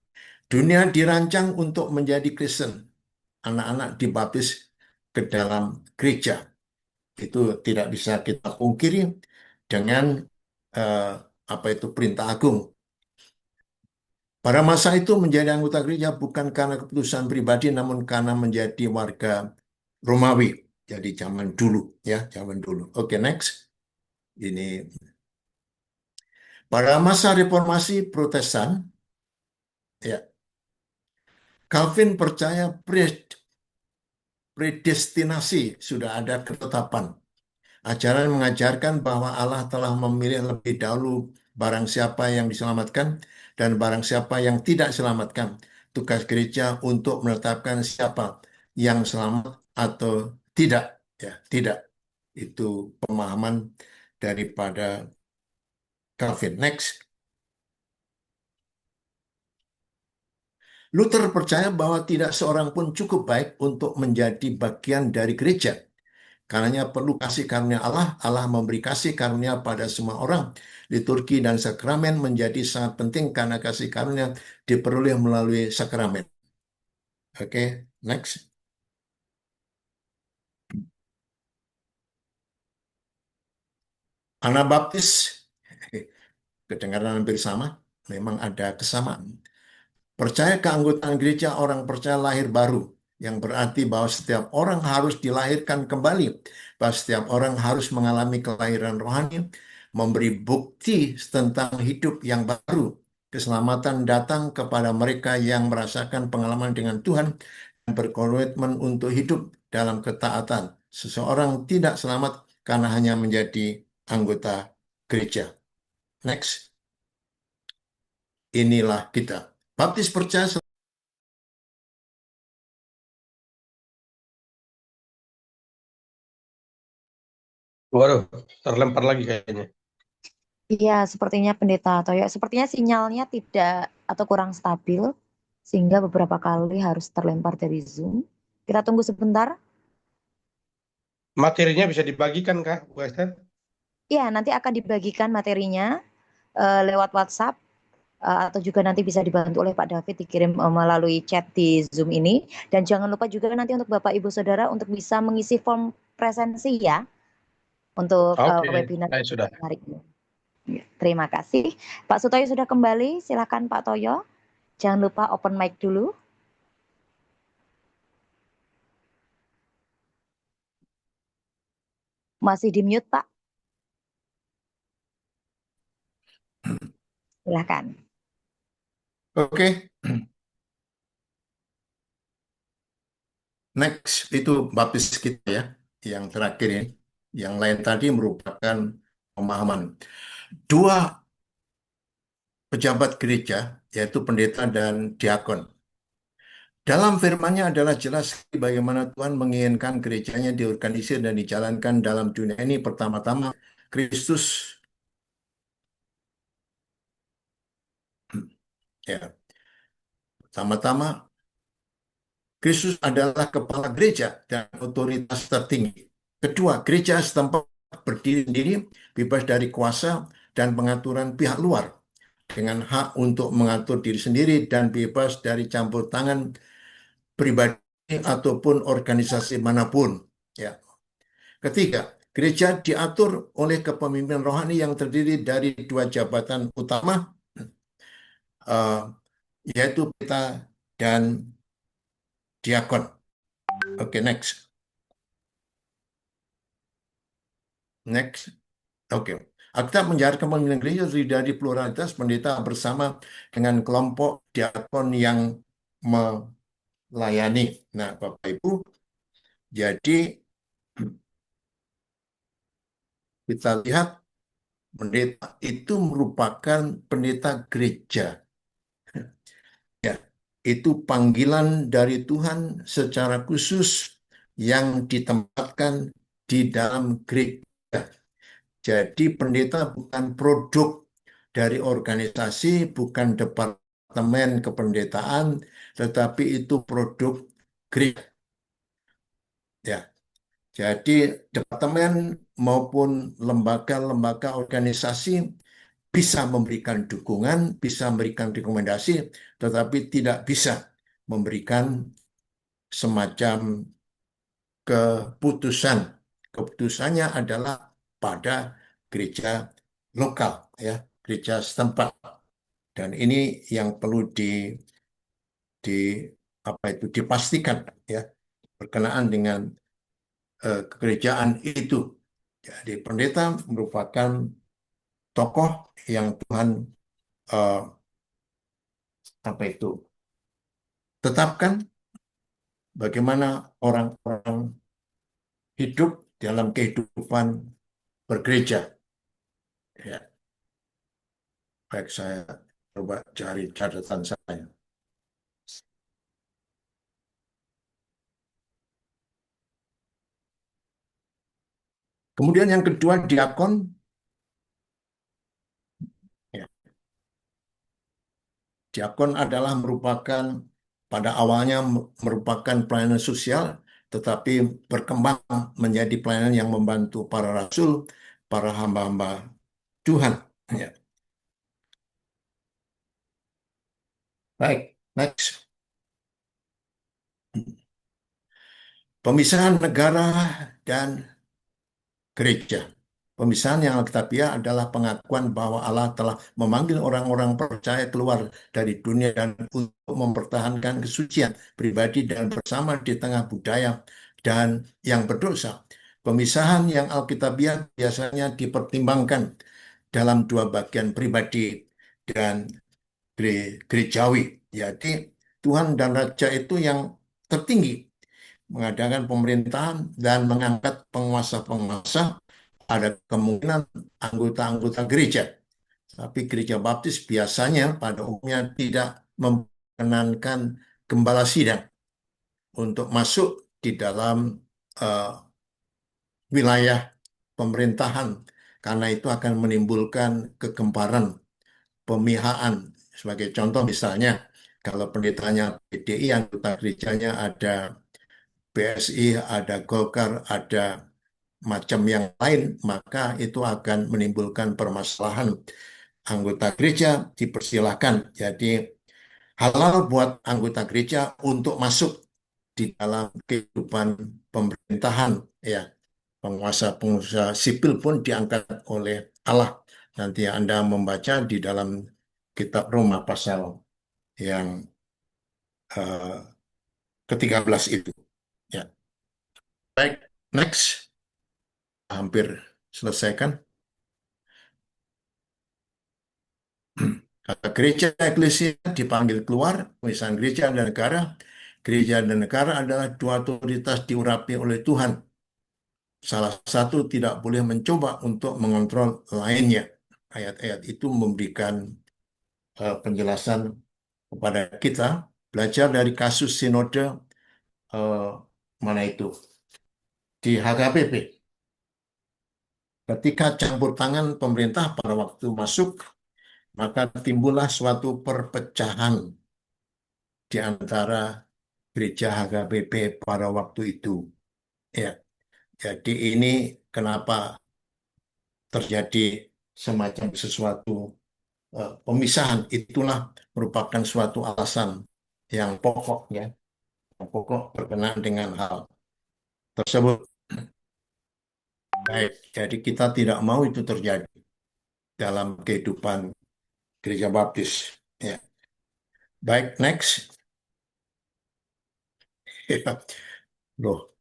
Dunia dirancang untuk menjadi Kristen. Anak-anak dibaptis ke dalam gereja. Itu tidak bisa kita pungkiri dengan eh, apa itu perintah agung. Pada masa itu menjadi anggota gereja bukan karena keputusan pribadi namun karena menjadi warga Romawi. Jadi zaman dulu ya, zaman dulu. Oke, next. Ini pada masa reformasi Protestan ya, Calvin percaya predestinasi, sudah ada ketetapan. Ajaran mengajarkan bahwa Allah telah memilih lebih dahulu barang siapa yang diselamatkan dan barang siapa yang tidak diselamatkan. Tugas gereja untuk menetapkan siapa yang selamat atau tidak. Ya, tidak. Itu pemahaman daripada Calvin. Next. Luther percaya bahwa tidak seorang pun cukup baik untuk menjadi bagian dari gereja. Karenanya perlu kasih karunia Allah. Allah memberi kasih karunia pada semua orang. Liturgi dan sakramen menjadi sangat penting karena kasih karunia diperoleh melalui sakramen. Oke, next. Anabaptis, kedengaran hampir sama. Memang ada kesamaan. Percaya keanggotaan gereja orang percaya lahir baru, yang berarti bahwa setiap orang harus dilahirkan kembali, bahwa setiap orang harus mengalami kelahiran rohani, memberi bukti tentang hidup yang baru. Keselamatan datang kepada mereka yang merasakan pengalaman dengan Tuhan dan berkomitmen untuk hidup dalam ketaatan. Seseorang tidak selamat karena hanya menjadi anggota gereja. Next, inilah kita. Baptis percaya. Waduh, terlempar lagi kayaknya. Iya, sepertinya Pendeta Toyo, sepertinya sinyalnya tidak atau kurang stabil, sehingga beberapa kali harus terlempar dari Zoom. Kita tunggu sebentar. Materinya bisa dibagikan, Kak, Bu Esther? Iya, nanti akan dibagikan materinya lewat WhatsApp atau juga nanti bisa dibantu oleh Pak David dikirim melalui chat di Zoom ini. Dan jangan lupa juga nanti untuk Bapak Ibu Saudara untuk bisa mengisi form presensi ya untuk Oke, webinar saya sudah. hari ini. Ya, terima kasih. Pak Sutoyo sudah kembali. Silakan Pak Toyo. Jangan lupa open mic dulu. Masih di mute, Pak. Silakan. Oke, next itu baptis kita ya, yang terakhir ini. Yang lain tadi merupakan pemahaman. Dua pejabat gereja, yaitu pendeta dan diakon. Dalam firman-Nya adalah jelas bagaimana Tuhan menginginkan gerejanya diorganisir dan dijalankan dalam dunia ini. Pertama-tama, Kristus, ya, pertama-tama Kristus adalah kepala gereja dan otoritas tertinggi. Kedua, gereja setempat berdiri sendiri, bebas dari kuasa dan pengaturan pihak luar, dengan hak untuk mengatur diri sendiri dan bebas dari campur tangan pribadi ataupun organisasi manapun. Ya. Ketiga, gereja diatur oleh kepemimpinan rohani yang terdiri dari dua jabatan utama, eh, yaitu pendeta dan diakon. Oke, next. Next. Oke. Alkitab menjadikan kepemimpinan gereja terdiri dari pluralitas pendeta bersama dengan kelompok diakon yang melayani. Nah, Bapak Ibu, jadi kita lihat pendeta itu merupakan pendeta gereja. Ya, itu panggilan dari Tuhan secara khusus yang ditempatkan di dalam gereja. Jadi pendeta bukan produk dari organisasi, bukan departemen kependetaan, tetapi itu produk gereja. Ya, jadi departemen maupun lembaga-lembaga organisasi bisa memberikan dukungan, bisa memberikan rekomendasi, tetapi tidak bisa memberikan semacam keputusan. Keputusannya adalah pada gereja lokal, ya, gereja setempat. Dan ini yang perlu di apa itu dipastikan, ya, berkenaan dengan kegerejaan itu. Jadi pendeta merupakan tokoh yang Tuhan eh, apa itu tetapkan bagaimana orang-orang hidup dalam kehidupan bergereja. Ya, baik, saya coba cari catatan saya. Kemudian yang kedua, diakon. Ya, diakon adalah merupakan pada awalnya merupakan pelayanan sosial, tetapi berkembang menjadi pelayanan yang membantu para rasul, para hamba-hamba Tuhan. Ya. Baik, next. Pemisahan negara dan gereja. Pemisahan yang alkitabiah adalah pengakuan bahwa Allah telah memanggil orang-orang percaya keluar dari dunia dan untuk mempertahankan kesucian pribadi dan bersama di tengah budaya dan yang berdosa. Pemisahan yang alkitabiah biasanya dipertimbangkan dalam dua bagian pribadi dan gerejawi. Jadi Tuhan dan Raja itu yang tertinggi mengadakan pemerintahan dan mengangkat penguasa-penguasa, ada kemungkinan anggota-anggota gereja. Tapi gereja baptis biasanya pada umumnya tidak memperkenankan gembala sidang untuk masuk di dalam eh, wilayah pemerintahan, karena itu akan menimbulkan kegemparan, pemihaan. Sebagai contoh misalnya, kalau pendetanya PDI, anggota gerejanya ada PSI, ada Golkar, ada macam yang lain, maka itu akan menimbulkan permasalahan. Anggota gereja dipersilahkan. Jadi halal buat anggota gereja untuk masuk di dalam kehidupan pemerintahan. Ya, penguasa-penguasa sipil pun diangkat oleh Allah. Nanti Anda membaca di dalam kitab Roma pasal yang eh, ke-13 itu. Ya, baik, next. Hampir selesaikan. Kata gereja eklesia dipanggil keluar, misalnya gereja dan negara. Gereja dan negara adalah dua otoritas diurapi oleh Tuhan. salah satu tidak boleh mencoba untuk mengontrol lainnya. Ayat-ayat itu memberikan penjelasan kepada kita, belajar dari kasus sinode eh, mana itu di HKBP. Ketika campur tangan pemerintah pada waktu masuk, maka timbullah suatu perpecahan di antara gereja HKBP pada waktu itu. Ya, jadi ini kenapa terjadi semacam sesuatu pemisahan. Itulah merupakan suatu alasan yang pokok ya, yang pokok berkenaan dengan hal tersebut. Baik, jadi kita tidak mau itu terjadi dalam kehidupan gereja baptis. Ya. Baik, next. Ya. Loh,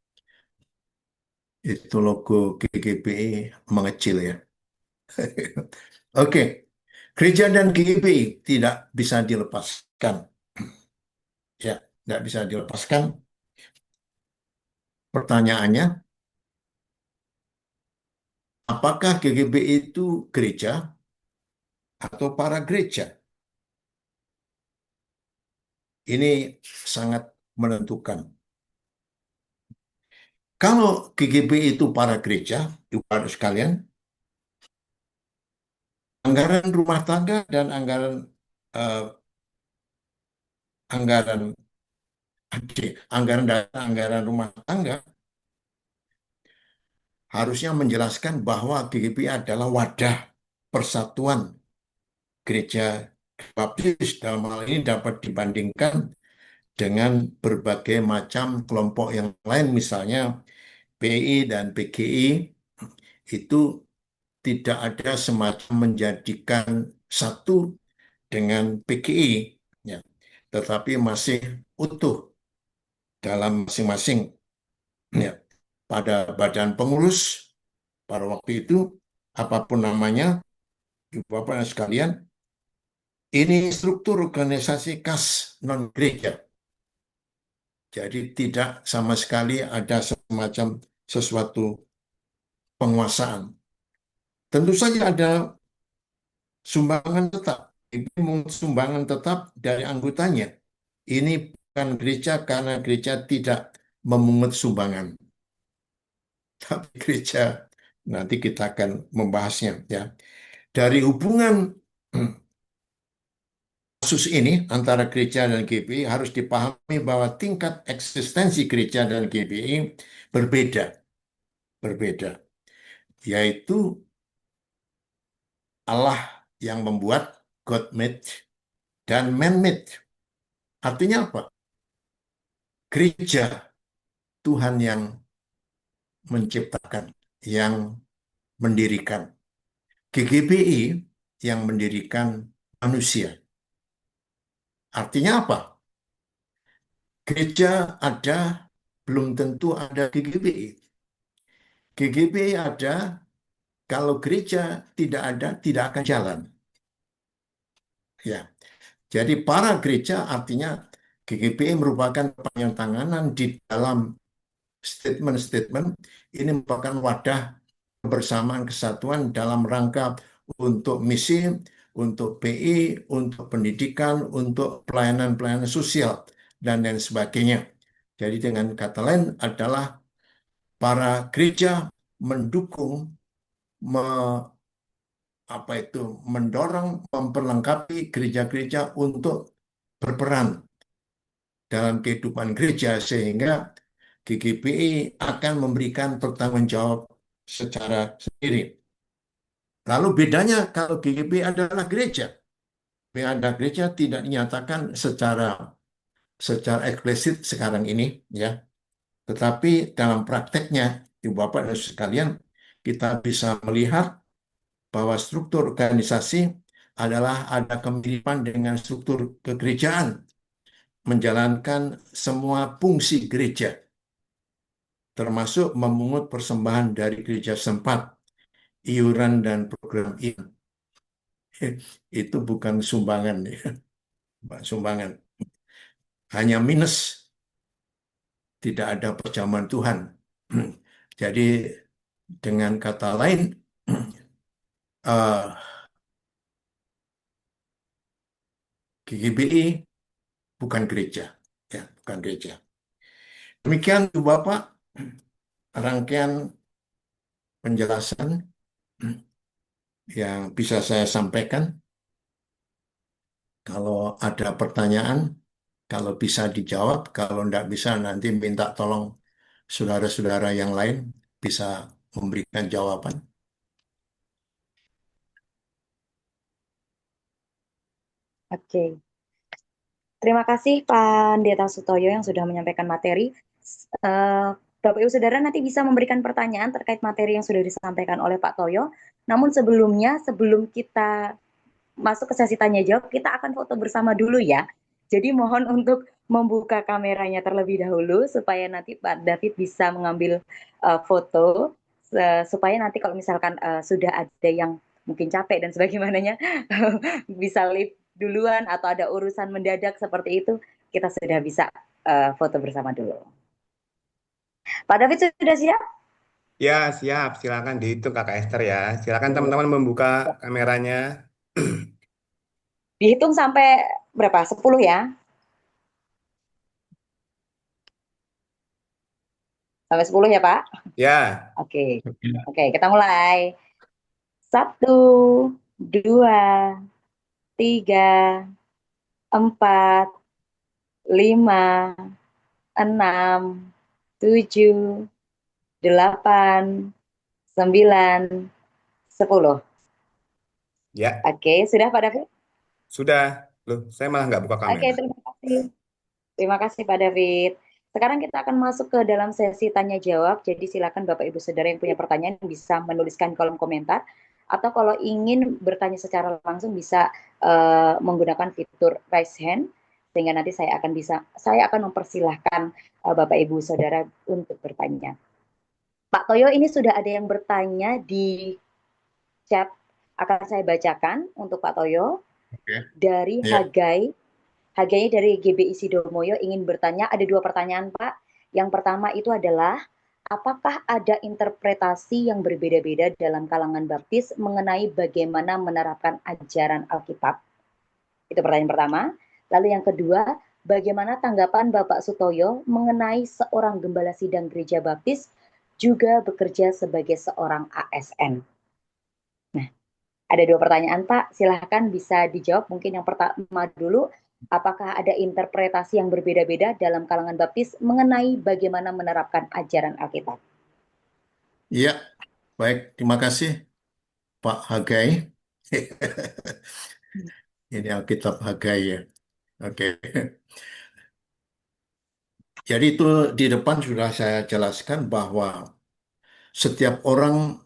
itu logo GGBI mengecil ya. Oke, gereja dan GGBI tidak bisa dilepaskan. Ya, tidak bisa dilepaskan. Pertanyaannya, apakah GGBI itu gereja atau para gereja? Ini sangat menentukan. Kalau GGBI itu para gereja, ibu sekalian, anggaran rumah tangga dan eh, anggaran anggaran dasar, anggaran rumah tangga harusnya menjelaskan bahwa GGBI adalah wadah persatuan gereja baptis. Dalam hal ini dapat dibandingkan dengan berbagai macam kelompok yang lain, misalnya PI dan PGI itu tidak ada semacam menjadikan satu dengan PGI, ya, tetapi masih utuh dalam masing-masing, ya, pada badan pengurus pada waktu itu, apapun namanya, Ibu Bapak dan sekalian, ini struktur organisasi khas non-gereja. Jadi tidak sama sekali ada semacam sesuatu penguasaan. Tentu saja ada sumbangan tetap. Ini sumbangan tetap dari anggotanya. Ini bukan gereja karena gereja tidak memungut sumbangan. Tapi gereja, nanti kita akan membahasnya ya. Dari hubungan kasus ini antara gereja dan GBI harus dipahami bahwa tingkat eksistensi gereja dan GBI berbeda, berbeda, yaitu Allah yang membuat, God made, dan man made. Artinya apa? Gereja Tuhan yang menciptakan, yang mendirikan. GGBI yang mendirikan manusia. Artinya apa? Gereja ada, belum tentu ada GGBI. GGBI ada, kalau gereja tidak ada, tidak akan jalan. Ya, jadi para gereja artinya GGBI merupakan panjang tanganan di dalam statement-statement ini, merupakan wadah kebersamaan kesatuan dalam rangka untuk misi, untuk PI, untuk pendidikan, untuk pelayanan-pelayanan sosial, dan lain sebagainya. Jadi dengan kata lain adalah para gereja mendukung, apa itu, mendorong, memperlengkapi gereja-gereja untuk berperan dalam kehidupan gereja sehingga GGBI akan memberikan pertanggungjawab secara sendiri. Lalu bedanya kalau GGBI adalah gereja. Ada gereja tidak dinyatakan secara eksplisit sekarang ini ya. Tetapi dalam prakteknya, Ibu Bapak dan sekalian, kita bisa melihat bahwa struktur organisasi adalah ada kemiripan dengan struktur kegerejaan, menjalankan semua fungsi gereja, termasuk memungut persembahan dari gereja setempat, iuran dan program iman. Itu bukan sumbangan, ya. Sumbangan. Hanya minus, tidak ada perjamuan Tuhan. Jadi Dengan kata lain, eh, GGBI bukan gereja, ya, bukan gereja. Demikian, Ibu Bapak, rangkaian penjelasan yang bisa saya sampaikan. Kalau ada pertanyaan, kalau bisa dijawab, kalau tidak bisa nanti minta tolong saudara-saudara yang lain bisa memberikan jawaban. Oke. Terima kasih Pak Pendeta Sutoyo yang sudah menyampaikan materi. Eh, Bapak Ibu Saudara nanti bisa memberikan pertanyaan terkait materi yang sudah disampaikan oleh Pak Toyo. Namun sebelumnya, sebelum kita masuk ke sesi tanya jawab, kita akan foto bersama dulu ya. Jadi mohon untuk membuka kameranya terlebih dahulu supaya nanti Pak David bisa mengambil foto supaya nanti kalau misalkan sudah ada yang mungkin capek dan sebagaimananya bisa live duluan atau ada urusan mendadak seperti itu, kita sudah bisa foto bersama dulu. Pak David sudah siap? Ya, siap. Silakan dihitung Kakak Esther ya. Silakan teman-teman membuka kameranya. Dihitung sampai berapa? 10 ya? Sampai 10 ya Pak? Ya, Oke. Oke, kita mulai. 1, 2, 3, 4, 5, 6, 7, 8, 9, 10. ya. Oke, sudah Pak David? Sudah. Loh, saya malah nggak buka Oke, kamera. terima kasih. Terima kasih Pak David. Sekarang kita akan masuk ke dalam sesi tanya jawab. Jadi silakan Bapak Ibu Saudara yang punya pertanyaan bisa menuliskan kolom komentar atau kalau ingin bertanya secara langsung bisa menggunakan fitur raise hand sehingga nanti saya akan mempersilahkan Bapak Ibu Saudara untuk bertanya. Pak Toyo, ini sudah ada yang bertanya di chat, akan saya bacakan untuk Pak Toyo. Oke. Dari Ya. Hagai dari GBI Sidomoyo ingin bertanya, ada 2 pertanyaan Pak. Yang pertama itu adalah, apakah ada interpretasi yang berbeda-beda dalam kalangan baptis mengenai bagaimana menerapkan ajaran Alkitab? Itu pertanyaan pertama. Lalu yang kedua, bagaimana tanggapan Bapak Sutoyo mengenai seorang gembala sidang gereja baptis juga bekerja sebagai seorang ASN? Nah, ada 2 pertanyaan Pak, silahkan bisa dijawab. Mungkin yang pertama dulu, apakah ada interpretasi yang berbeda-beda dalam kalangan baptis mengenai bagaimana menerapkan ajaran Alkitab? Iya, baik. Terima kasih, Pak Hagai. Ini Alkitab Hagai ya. Oke. Jadi itu di depan sudah saya jelaskan bahwa setiap orang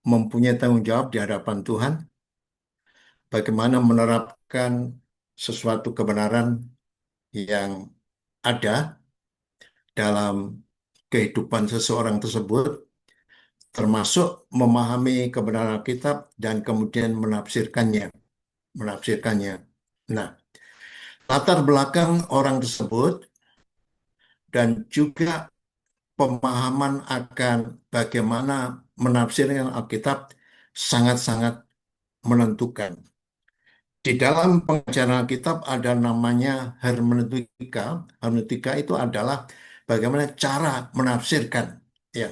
mempunyai tanggung jawab di hadapan Tuhan, bagaimana menerapkan sesuatu kebenaran yang ada dalam kehidupan seseorang tersebut, termasuk memahami kebenaran Alkitab dan kemudian menafsirkannya. Nah, latar belakang orang tersebut dan juga pemahaman akan bagaimana menafsirkan Alkitab sangat-sangat menentukan. Di dalam pengajaran Alkitab ada namanya hermeneutika. Hermeneutika itu adalah bagaimana cara menafsirkan, ya,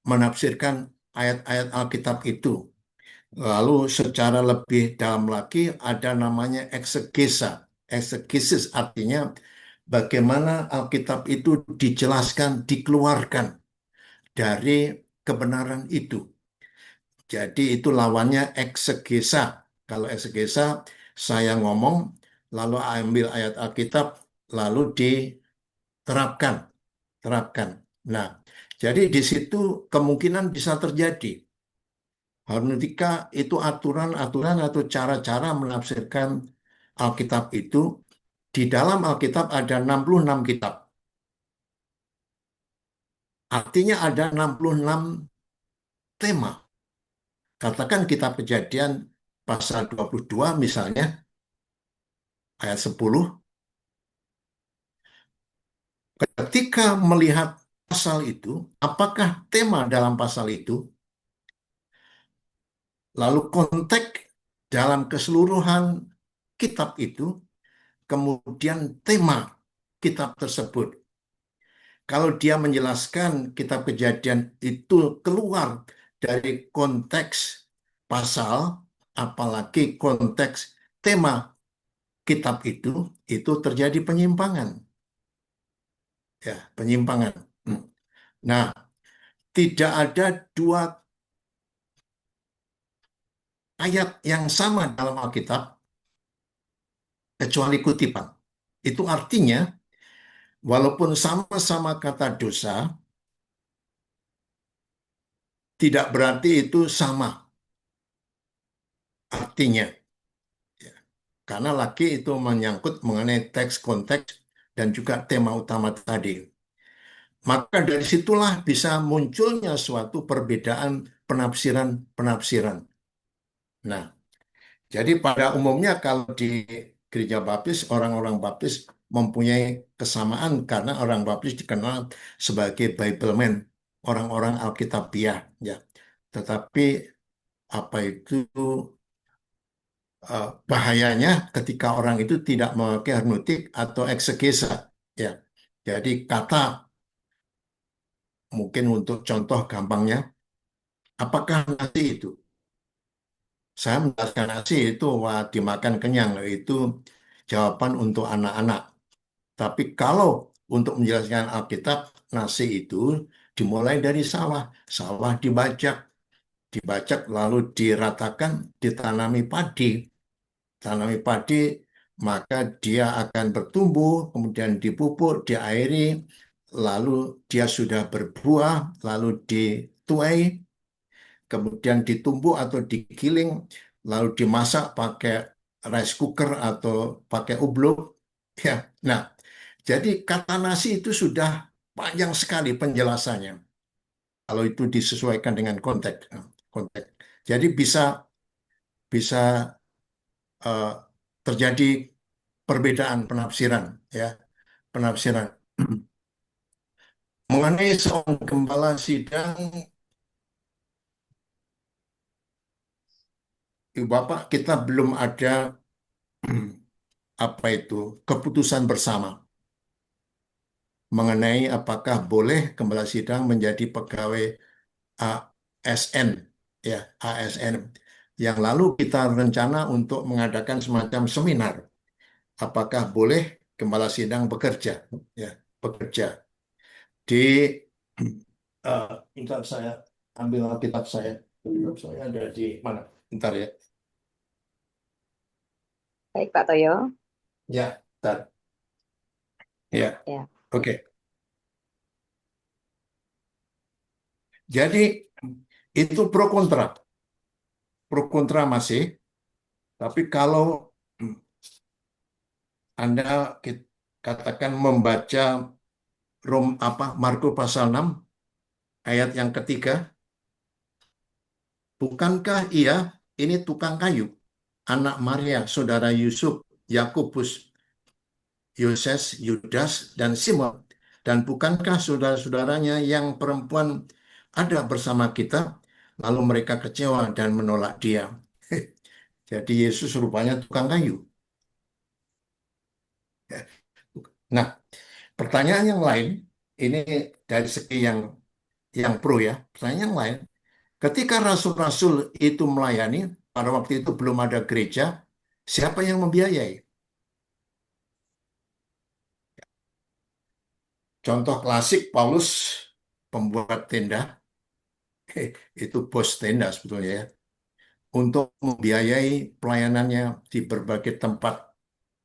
menafsirkan ayat-ayat Alkitab itu. Lalu secara lebih dalam lagi ada namanya eksegesa. Eksegesis artinya bagaimana Alkitab itu dijelaskan, dikeluarkan dari kebenaran itu. Jadi itu lawannya eksegesa. Kalau eksegesa, saya ngomong, lalu ambil ayat Alkitab, lalu diterapkan. Terapkan. Nah, jadi di situ kemungkinan bisa terjadi. Hermeneutika itu aturan-aturan atau cara-cara menafsirkan Alkitab itu. Di dalam Alkitab ada 66 kitab. Artinya ada 66 tema. Katakan kitab Kejadian pasal 22 misalnya, ayat 10. Ketika melihat pasal itu, apakah tema dalam pasal itu, lalu konteks dalam keseluruhan kitab itu, kemudian tema kitab tersebut. Kalau dia menjelaskan kitab Kejadian itu keluar dari konteks pasal, apalagi konteks tema kitab itu terjadi penyimpangan. Ya, penyimpangan. Nah, tidak ada dua ayat yang sama dalam Alkitab kecuali kutipan. Itu artinya, walaupun sama-sama kata dosa, tidak berarti itu sama artinya. Ya. Karena lagi itu menyangkut mengenai teks, konteks, dan juga tema utama tadi. Maka dari situlah bisa munculnya suatu perbedaan penafsiran-penafsiran. Nah, jadi pada umumnya kalau di gereja baptis, orang-orang baptis mempunyai kesamaan karena orang baptis dikenal sebagai Bibleman, orang-orang Alkitabiah, ya. Tetapi apa itu bahayanya ketika orang itu tidak memakai hermeneutik atau eksegesa, ya. Jadi kata mungkin untuk contoh gampangnya, apakah nasi itu? Saya menjelaskan nasi itu wah, dimakan kenyang, itu jawaban untuk anak-anak. Tapi kalau untuk menjelaskan Alkitab, nasi itu dimulai dari sawah. Sawah dibajak lalu diratakan, ditanami padi. Tanami padi, maka dia akan bertumbuh, kemudian dipupuk, diairi, lalu dia sudah berbuah, lalu dituai, kemudian ditumbuk atau digiling, lalu dimasak pakai rice cooker atau pakai ubluk. Ya, nah, jadi kata nasi itu sudah panjang sekali penjelasannya. Kalau itu disesuaikan dengan konteks, konteks. Jadi bisa bisa eh, terjadi perbedaan penafsiran, ya, penafsiran. Mengenai seorang gembala sidang, Ibu Bapak, kita belum ada apa itu keputusan bersama mengenai apakah boleh gembala sidang menjadi pegawai ASN, ya, ASN. Yang lalu kita rencana untuk mengadakan semacam seminar, apakah boleh gembala sidang bekerja, ya, bekerja di bentar saya ambil Alkitab saya. Alkitab saya ada di mana? Bentar ya. Baik, Pak Toyo. Ya, bentar. Ya, Ya. oke. Jadi itu pro kontra masih. Tapi kalau Anda katakan membaca Marko pasal 6 ayat yang ketiga, bukankah ia ini tukang kayu, anak Maria, saudara Yusuf, Yakobus, Yoses, Yudas, dan Simon. Dan bukankah saudara-saudaranya yang perempuan ada bersama kita? Lalu mereka kecewa dan menolak dia. Jadi Yesus rupanya tukang kayu. Nah, pertanyaan yang lain, ini dari segi yang pro ya. Pertanyaan yang lain, ketika rasul-rasul itu melayani, pada waktu itu belum ada gereja, siapa yang membiayai? Contoh klasik, Paulus, pembuat tenda, itu bos tenda sebetulnya ya, untuk membiayai pelayanannya di berbagai tempat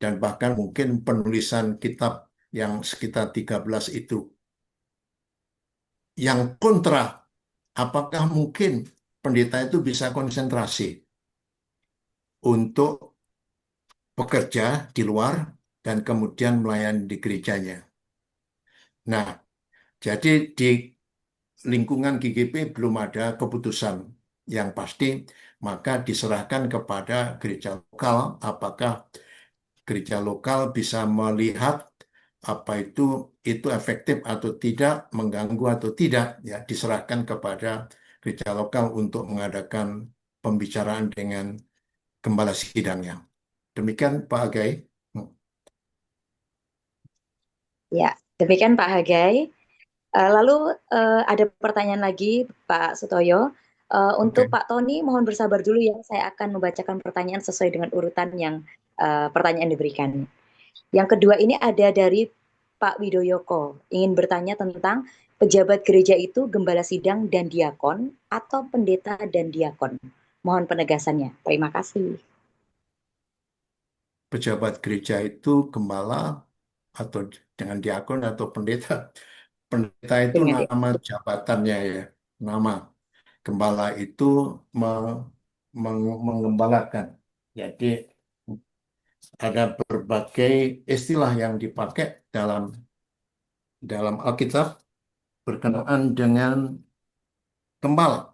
dan bahkan mungkin penulisan kitab yang sekitar 13 itu. Yang kontra, apakah mungkin pendeta itu bisa konsentrasi untuk bekerja di luar dan kemudian melayani di gerejanya? Nah, jadi di lingkungan GGP belum ada keputusan yang pasti, maka diserahkan kepada gereja lokal apakah gereja lokal bisa melihat apa itu efektif atau tidak, mengganggu atau tidak, ya diserahkan kepada gereja lokal untuk mengadakan pembicaraan dengan gembala sidangnya. Demikian Pak Agai. Ya, demikian Pak Hagai. Lalu ada pertanyaan lagi Pak Sutoyo. Untuk Oke. Pak Tony, mohon bersabar dulu ya. Saya akan membacakan pertanyaan sesuai dengan urutan yang pertanyaan diberikan. Yang kedua ini ada dari Pak Widoyoko. Ingin bertanya tentang pejabat gereja itu gembala sidang dan diakon atau pendeta dan diakon. Mohon penegasannya. Terima kasih. Pejabat gereja itu gembala atau dengan diakon atau pendeta. Pendeta itu Dengan dia. nama jabatannya ya, nama. Gembala itu menggembalakan. Jadi ada berbagai istilah yang dipakai dalam dalam Alkitab berkenaan dengan gembala.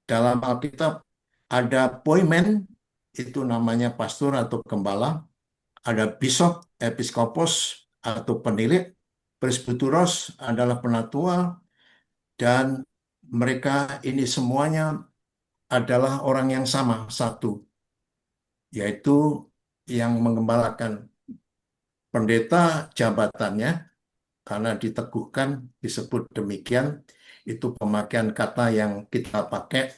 Dalam Alkitab ada poimen, itu namanya pastor atau gembala. Ada bishop, episkopos atau penilik, presbyteros adalah penatua, dan mereka ini semuanya adalah orang yang sama, satu, yaitu yang menggembalakan. Pendeta jabatannya, karena diteguhkan, disebut demikian, itu pemakaian kata yang kita pakai,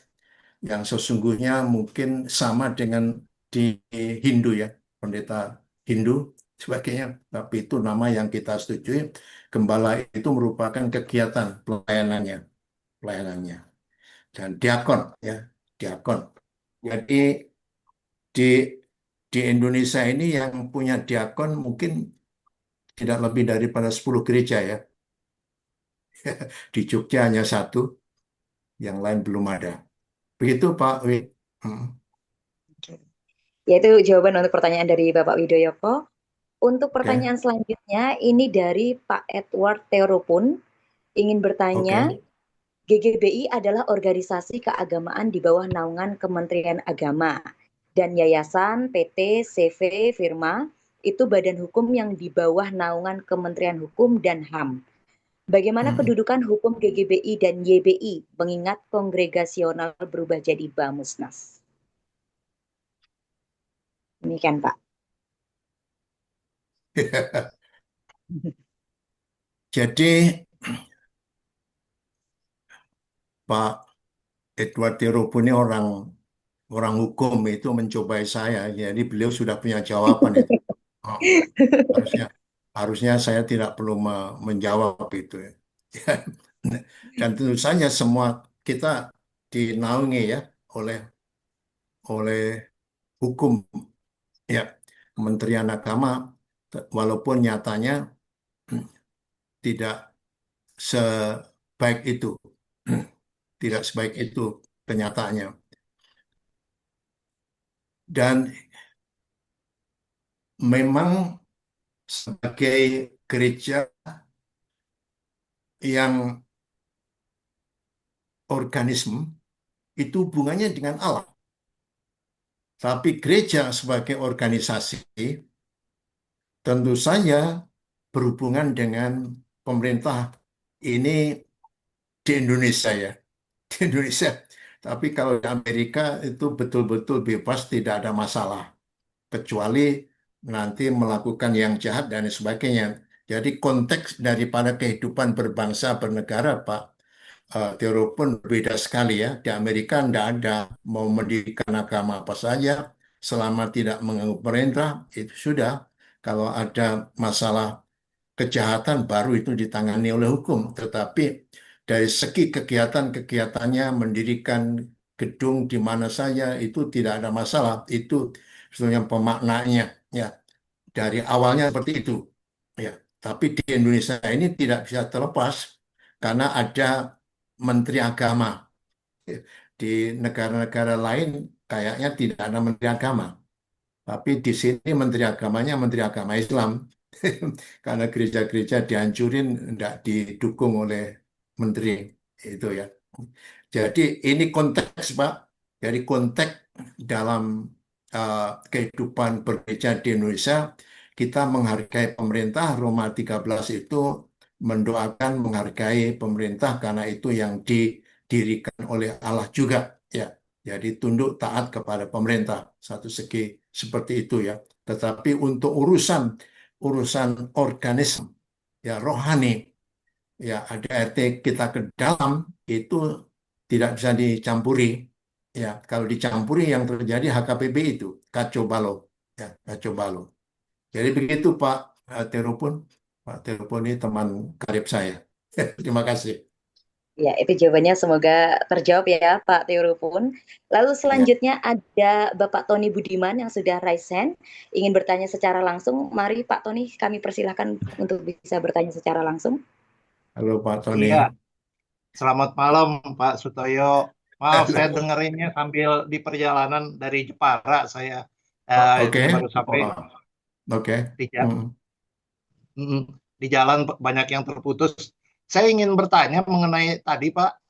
yang sesungguhnya mungkin sama dengan di Hindu ya, pendeta Hindu sebagainya, tapi itu nama yang kita setujui. Gembala itu merupakan kegiatan pelayanannya, dan diakon ya, diakon. Jadi di di Indonesia ini yang punya diakon mungkin tidak lebih daripada 10 gereja ya. Di Jogja hanya satu, yang lain belum ada. Begitu Pak Wi. Hmm. Yaitu jawaban untuk pertanyaan dari Bapak Widoyoko. Untuk Oke, pertanyaan selanjutnya, ini dari Pak Edward Teoropun. Ingin bertanya, oke. GGBI adalah organisasi keagamaan di bawah naungan Kementerian Agama. Dan Yayasan, PT, CV, Firma, itu badan hukum yang di bawah naungan Kementerian Hukum dan HAM. Bagaimana Hmm. kedudukan hukum GGBI dan YBI mengingat kongregasional berubah jadi Bamusnas? Demikian Pak. Jadi Pak Edward Tirobu ini orang orang hukum, itu mencobai saya. Jadi beliau sudah punya jawaban itu. Oh, harusnya harusnya saya tidak perlu menjawab itu ya. Dan tentu saja semua kita dinaungi ya oleh oleh hukum ya, Kementerian Agama, walaupun nyatanya tidak sebaik itu, tidak sebaik itu kenyataannya. Dan memang sebagai gereja yang organisme, itu hubungannya dengan Allah. Tapi gereja sebagai organisasi tentu saja berhubungan dengan pemerintah ini di Indonesia ya, di Indonesia. Tapi kalau di Amerika itu betul-betul bebas, tidak ada masalah, kecuali nanti melakukan yang jahat dan sebagainya. Jadi konteks daripada kehidupan berbangsa bernegara, Pak Teoro pun berbeda sekali ya. Di Amerika tidak ada, mau mendirikan agama apa saja, selama tidak mengganggu pemerintah, itu sudah. Kalau ada masalah kejahatan baru itu ditangani oleh hukum. Tetapi dari segi kegiatan-kegiatannya, mendirikan gedung di mana saja itu tidak ada masalah. Itu sebetulnya pemaknanya ya, dari awalnya seperti itu. Ya, tapi di Indonesia ini tidak bisa terlepas karena ada Menteri Agama. Di negara-negara lain kayaknya tidak ada Menteri Agama. Tapi di sini Menteri Agamanya Menteri Agama Islam. Karena gereja-gereja dihancurin, tidak didukung oleh menteri itu ya. Jadi ini konteks Pak. Jadi konteks dalam kehidupan bergereja di Indonesia, kita menghargai pemerintah. Roma 13 itu mendoakan menghargai pemerintah karena itu yang didirikan oleh Allah juga ya. Jadi tunduk taat kepada pemerintah. Satu segi seperti itu ya. Tetapi untuk urusan urusan organisme ya rohani ya ADRT kita ke dalam itu tidak bisa dicampuri ya. Kalau dicampuri yang terjadi HKBP itu kacau balau ya, kacau balau. Jadi begitu Pak Terupun. Pak Terupun ini teman karib saya. Terima kasih. Ya, itu jawabannya semoga terjawab ya Pak Teorupun. Lalu Ya. selanjutnya ada Bapak Tony Budiman yang sudah raise hand, ingin bertanya secara langsung. Mari Pak Tony, kami persilahkan untuk bisa bertanya secara langsung. Halo Pak Tony. Iya, selamat malam Pak Sutoyo. Maaf, saya Halo. dengerinnya sambil di perjalanan dari Jepara. Saya Oke. baru sampai Oh, oke. di, ja- Hmm. di jalan banyak yang terputus. Saya ingin bertanya mengenai tadi Pak,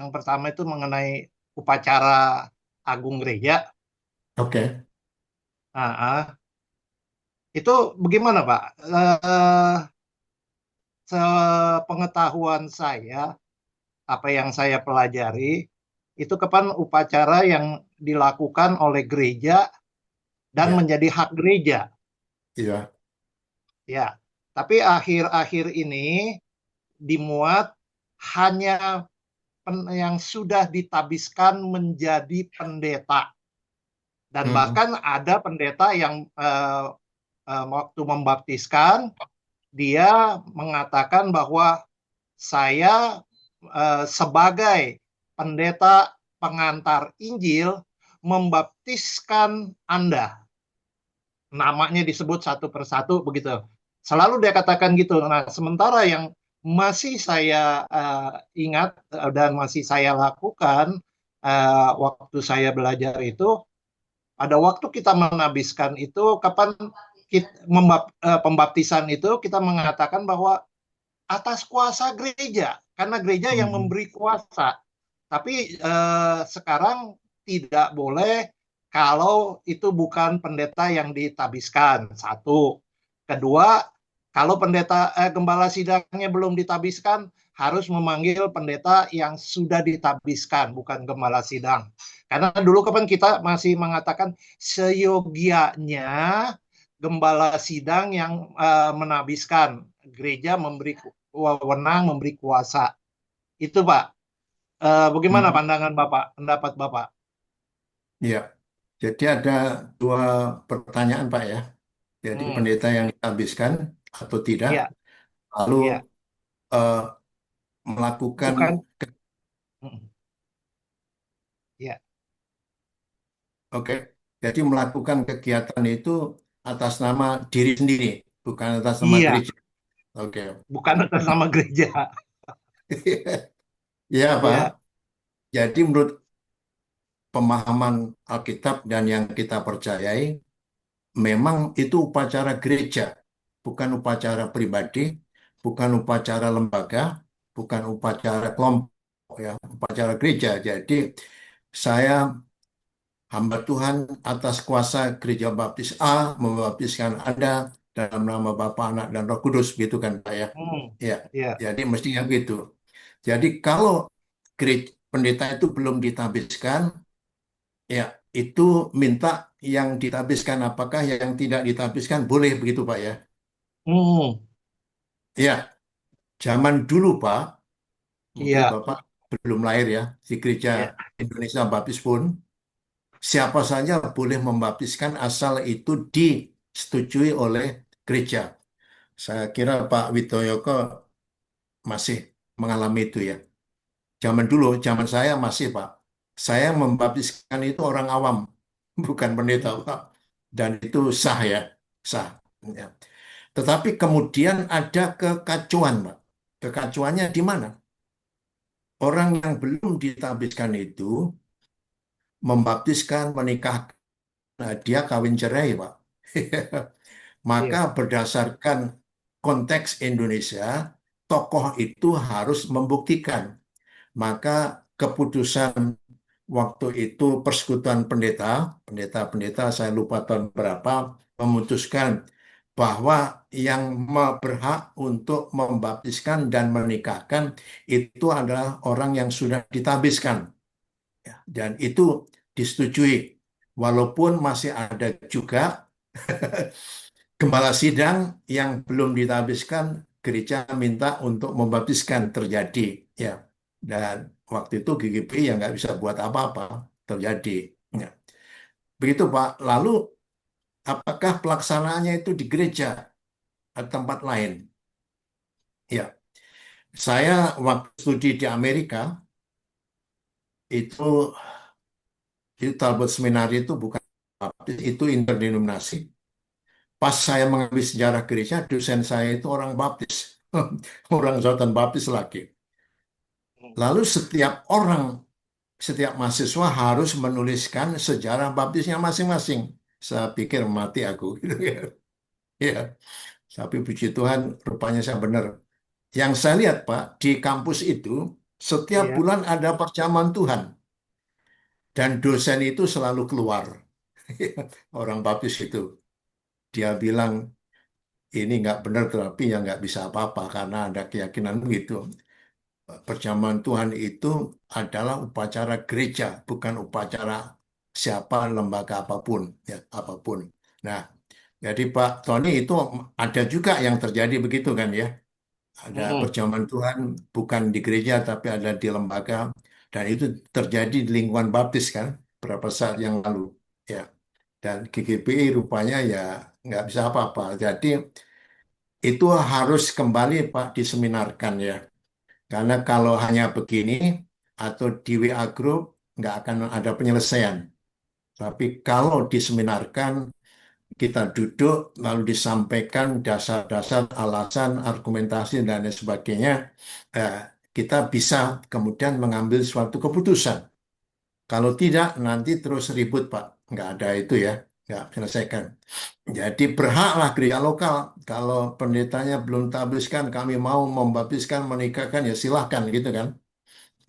yang pertama itu mengenai upacara agung gereja. Oke. Ah, ah. Itu bagaimana Pak? Sepengetahuan saya, apa yang saya pelajari, itu kapan upacara yang dilakukan oleh gereja dan Ya. menjadi hak gereja. Iya. Ya, tapi akhir-akhir ini dimuat hanya yang sudah ditabiskan menjadi pendeta. Dan Hmm. bahkan ada pendeta yang waktu membaptiskan, dia mengatakan bahwa saya sebagai pendeta pengantar Injil membaptiskan Anda. Namanya disebut satu persatu begitu. Selalu dia katakan gitu. Nah, sementara yang masih saya ingat dan masih saya lakukan waktu saya belajar itu, pada waktu kita menabiskan itu, kapan pembaptisan itu kita mengatakan bahwa atas kuasa gereja, karena gereja yang Hmm. memberi kuasa. Tapi sekarang tidak boleh kalau itu bukan pendeta yang ditabiskan. Satu. Kedua, kalau pendeta gembala sidangnya belum ditabiskan, harus memanggil pendeta yang sudah ditabiskan, bukan gembala sidang. Karena dulu kapan kita masih mengatakan seyogianya gembala sidang yang menabiskan, gereja memberi wewenang, memberi kuasa. Itu Pak. Bagaimana Hmm. pandangan Bapak, pendapat Bapak? Iya. Jadi ada dua pertanyaan Pak ya. Jadi Hmm, pendeta yang dihabiskan atau tidak, iya, lalu iya, eh, melakukan, bukan, hmm, iya, oke. Jadi melakukan kegiatan itu atas nama diri sendiri, bukan atas nama iya, gereja. Oke. bukan atas nama gereja. Ya Pak. Iya, Jadi menurut pemahaman Alkitab dan yang kita percayai, memang itu upacara gereja, bukan upacara pribadi, bukan upacara lembaga, bukan upacara kelompok, ya, upacara gereja. Jadi saya hamba Tuhan atas kuasa Gereja Baptis A membaptiskan Anda dalam nama Bapa, Anak, dan Roh Kudus, gitu kan Pak ya. hmm, Ya, iya, jadi mestinya gitu. Jadi kalau pendeta itu belum ditabiskan, ya, itu minta yang ditabiskan. Apakah yang tidak ditabiskan boleh begitu Pak ya? hmm, Ya, zaman dulu Pak, mungkin iya, Bapak belum lahir ya, di Gereja iya, Indonesia Baptis pun, siapa saja boleh membaptiskan asal itu disetujui oleh gereja. Saya kira Pak Widoyoko masih mengalami itu ya. Zaman dulu, zaman saya masih Pak. Saya membaptiskan itu orang awam, bukan pendeta hmm, Pak. Dan itu sah ya, sah. Ya. Tetapi kemudian ada kekacauan Pak. Kekacauannya di mana? Orang yang belum ditabiskan itu membaptiskan, menikah, nah, dia kawin cerai Pak. Maka iya, berdasarkan konteks Indonesia, tokoh itu harus membuktikan. Maka keputusan waktu itu persekutuan pendeta, pendeta-pendeta saya lupa tahun berapa, memutuskan bahwa yang berhak untuk membaptiskan dan menikahkan itu adalah orang yang sudah ditabiskan. Ya, dan itu disetujui. Walaupun masih ada juga gembala sidang yang belum ditabiskan, gereja minta untuk membaptiskan terjadi. Ya, dan waktu itu GGP ya nggak bisa buat apa-apa, terjadi. Ya. Begitu Pak. Lalu apakah pelaksanaannya itu di gereja atau tempat lain? Ya, saya waktu studi di Amerika itu Talbot Seminari itu bukan baptis, itu interdenominasi. Pas saya mengambil sejarah gereja, dosen saya itu orang baptis, orang Sultan Baptis lagi. Lalu setiap mahasiswa harus menuliskan sejarah baptisnya masing-masing. Saya pikir mati aku, gitu ya. Ya, tapi puji Tuhan, rupanya saya benar. Yang saya lihat Pak, di kampus itu setiap Iya. bulan ada perjamuan Tuhan. Dan dosen itu selalu keluar. Orang baptis itu. Dia bilang, ini nggak benar, tetapi ya nggak bisa apa-apa karena ada keyakinan begitu. Perjamuan Tuhan itu adalah upacara gereja, bukan upacara siapa lembaga apapun, ya apapun. Nah, jadi Pak Tony itu ada juga yang terjadi begitu kan ya. Ada Mm-mm. perjamuan Tuhan bukan di gereja tapi ada di lembaga dan itu terjadi di lingkungan baptis kan beberapa saat yang lalu ya. Dan GGPI rupanya ya nggak bisa apa-apa. Jadi itu harus kembali Pak diseminarkan ya. Karena kalau hanya begini atau di WA Group nggak akan ada penyelesaian. Tapi kalau diseminarkan, kita duduk lalu disampaikan dasar-dasar, alasan, argumentasi, dan lain sebagainya, eh, kita bisa kemudian mengambil suatu keputusan. Kalau tidak, nanti terus ribut, Pak. Nggak ada itu ya, nggak selesaikan. Jadi berhaklah gereja lokal. Kalau pendetanya belum tabiskan, kami mau membaptiskan, menikahkan, ya silahkan gitu kan.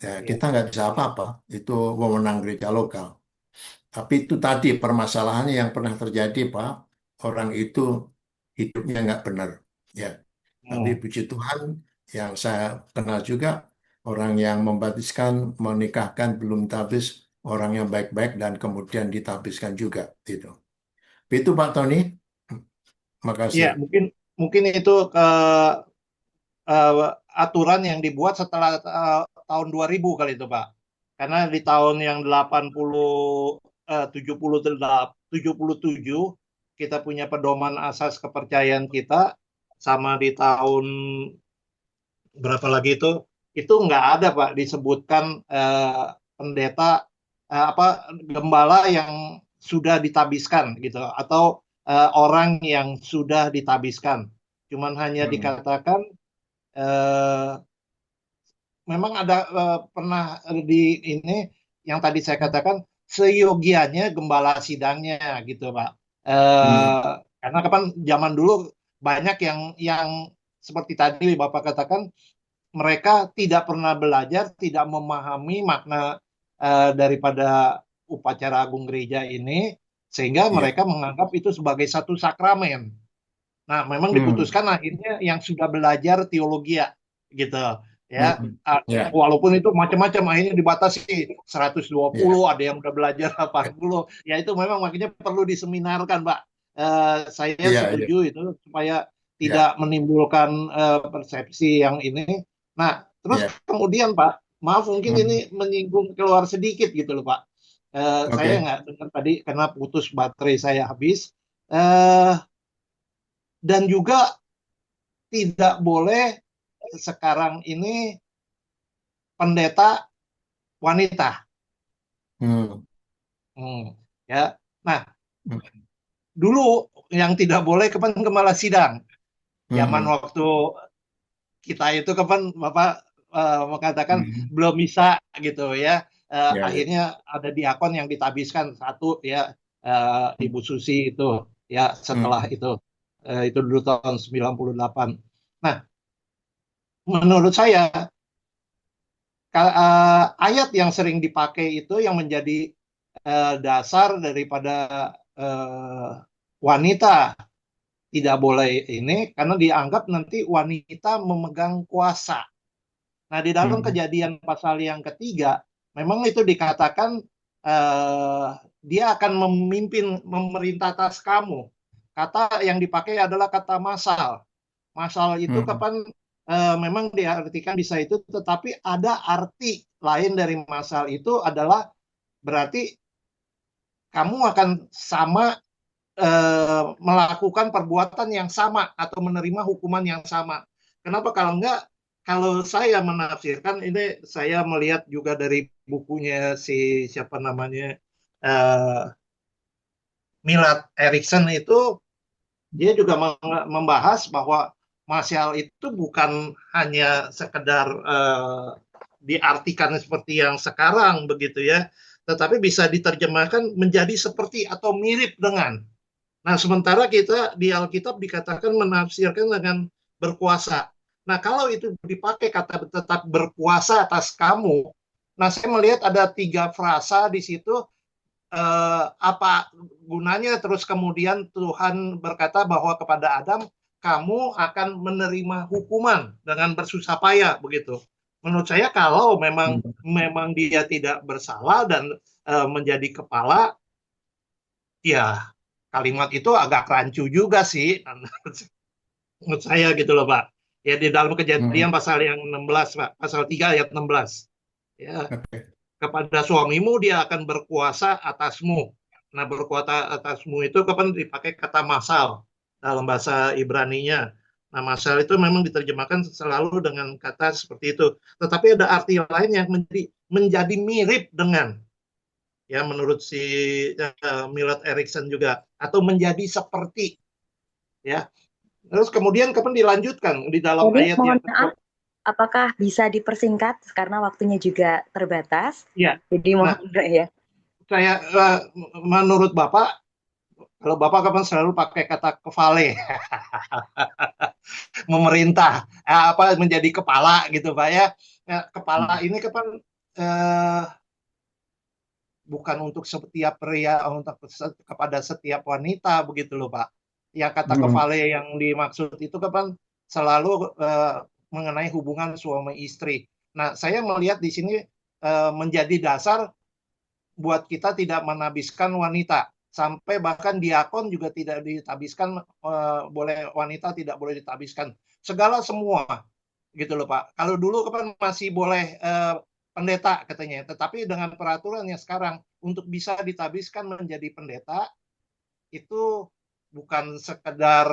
Ya, Iya. kita nggak bisa apa-apa. Itu wewenang gereja lokal. Tapi itu tadi permasalahannya yang pernah terjadi, Pak. Orang itu hidupnya nggak benar. Ya, tapi Hmm. puji Tuhan yang saya kenal juga orang yang membaptiskan, menikahkan belum tabis, orang yang baik-baik dan kemudian ditabiskan juga. Gitu. Itu Pak Tony. Iya, Makasih. mungkin mungkin itu aturan yang dibuat setelah tahun 2000 kali itu, Pak. Karena di tahun yang 77 kita punya pedoman asas kepercayaan kita, sama di tahun berapa lagi itu nggak ada Pak disebutkan pendeta apa gembala yang sudah ditabiskan gitu atau orang yang sudah ditabiskan. Cuman hanya Hmm. dikatakan eh, memang ada pernah di ini yang tadi saya katakan seyogianya gembala sidangnya gitu Pak. Hmm. Karena kapan zaman dulu banyak yang seperti tadi Bapak katakan mereka tidak pernah belajar, tidak memahami makna daripada upacara agung gereja ini, sehingga Iya. mereka menganggap itu sebagai satu sakramen. Nah, memang Hmm. diputuskan akhirnya yang sudah belajar teologi ya, gitu. Ya, Hmm. Ya. walaupun itu macam-macam akhirnya dibatasi 120, Ya. ada yang udah belajar 80. Ya itu memang makanya perlu diseminarkan, Pak. Saya Iya. Iya. setuju itu supaya Iya. tidak menimbulkan persepsi yang ini. Nah, terus Iya. kemudian Pak, maaf mungkin Hmm. ini menyinggung keluar sedikit gitu loh Pak. Saya Oke. nggak dengar tadi karena putus baterai saya habis. Eh, dan juga tidak boleh sekarang ini pendeta wanita. Hmm. Hmm, ya. Nah, Hmm. dulu yang tidak boleh kapan gembala sidang. Zaman Hmm. waktu kita itu kapan Bapak mengatakan Hmm. belum bisa gitu ya. Ya. Ya. Akhirnya ada diakon yang ditabiskan satu ya Ibu Susi itu ya setelah Hmm. itu dulu tahun 98. Nah, menurut saya ayat yang sering dipakai itu yang menjadi dasar daripada wanita tidak boleh ini karena dianggap nanti wanita memegang kuasa. Nah, di dalam Kejadian pasal yang ketiga, memang itu dikatakan dia akan memimpin, memerintah atas kamu. Kata yang dipakai adalah kata masal. Masal itu kapan memang diartikan bisa itu, tetapi ada arti lain dari masal itu adalah berarti kamu akan sama melakukan perbuatan yang sama atau menerima hukuman yang sama. Kenapa kalau enggak? Kalau saya menafsirkan ini, saya melihat juga dari bukunya siapa namanya Milad Erickson itu, dia juga membahas bahwa masyal itu bukan hanya sekedar diartikan seperti yang sekarang begitu ya, tetapi bisa diterjemahkan menjadi seperti atau mirip dengan. Nah, sementara kita di Alkitab dikatakan menafsirkan dengan berkuasa. Nah, kalau itu dipakai kata tetap berkuasa atas kamu, nah saya melihat ada 3 frasa di situ. Apa gunanya terus kemudian Tuhan berkata bahwa kepada Adam, kamu akan menerima hukuman dengan bersusah payah begitu. Menurut saya kalau memang dia tidak bersalah dan menjadi kepala, ya kalimat itu agak rancu juga sih menurut saya gitu loh Pak. Ya di dalam Kejadian pasal yang 16 Pak, pasal 3 ayat 16. Ya, kepada suamimu dia akan berkuasa atasmu. Nah, berkuasa atasmu itu kapan dipakai kata masal dalam bahasa Ibrani-nya. Nah, masal itu memang diterjemahkan selalu dengan kata seperti itu. Tetapi ada arti lain yang menjadi mirip dengan, ya menurut si Milad Erickson juga, atau menjadi seperti, ya. Terus kemudian kapan dilanjutkan di dalam ayat yang apakah bisa dipersingkat karena waktunya juga terbatas? Ya. Jadi mohon ya. Saya menurut Bapak, kalau Bapak kapan selalu pakai kata kepale, memerintah, apa menjadi kepala gitu Pak ya. Kepala ini kapan bukan untuk setiap pria, untuk kepada setiap wanita begitu loh Pak. Yang kata kepale yang dimaksud itu kapan selalu mengenai hubungan suami istri. Nah, saya melihat di sini menjadi dasar buat kita tidak menabiskan wanita. Sampai bahkan diakon juga tidak ditabiskan, boleh wanita tidak boleh ditabiskan. Segala semua gitu loh Pak. Kalau dulu kan masih boleh pendeta katanya, tetapi dengan peraturan yang sekarang untuk bisa ditabiskan menjadi pendeta itu bukan sekedar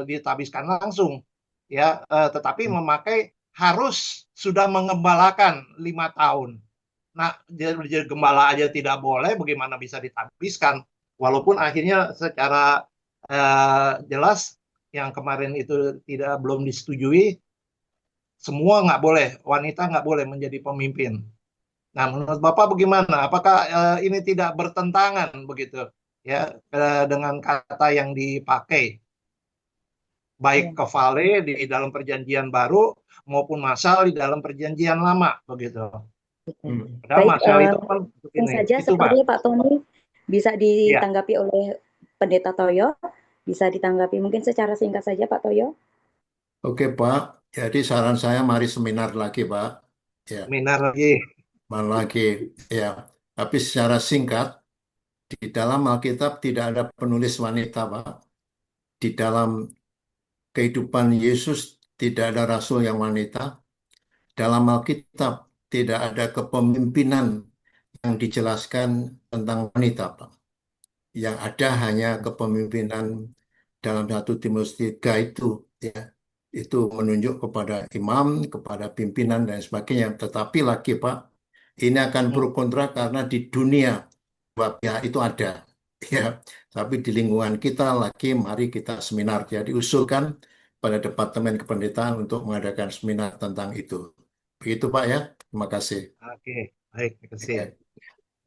ditabiskan langsung ya, tetapi memakai harus sudah mengembalakan 5 tahun. Nah, jadi gembala aja tidak boleh, bagaimana bisa ditabiskan? Walaupun akhirnya secara jelas yang kemarin itu belum disetujui, semua nggak boleh, wanita nggak boleh menjadi pemimpin. Nah, menurut Bapak bagaimana? Apakah ini tidak bertentangan begitu ya dengan kata yang dipakai, baik kefale di dalam perjanjian baru maupun masal di dalam perjanjian lama begitu? Baik, itu kan ini saja itu, sepertinya Pak Tony bisa ditanggapi oleh Pendeta Toyo, bisa ditanggapi mungkin secara singkat saja Pak Toyo. Oke Pak, jadi saran saya mari seminar lagi Pak. Ya. Seminar lagi. Ya. Tapi secara singkat, di dalam Alkitab tidak ada penulis wanita Pak. Di dalam kehidupan Yesus tidak ada rasul yang wanita. Dalam Alkitab tidak ada kepemimpinan yang dijelaskan tentang wanita Pak. Yang ada hanya kepemimpinan dalam 1 Timotius 3 itu ya. Itu menunjuk kepada imam, kepada pimpinan dan sebagainya. Tetapi lagi Pak, ini akan pro kontra karena di dunia dua pihak itu ada. Ya, tapi di lingkungan kita lagi mari kita seminar. Jadi usulkan pada Departemen Kependetaan untuk mengadakan seminar tentang itu. Begitu Pak ya. Terima kasih. Oke, baik, terima kasih.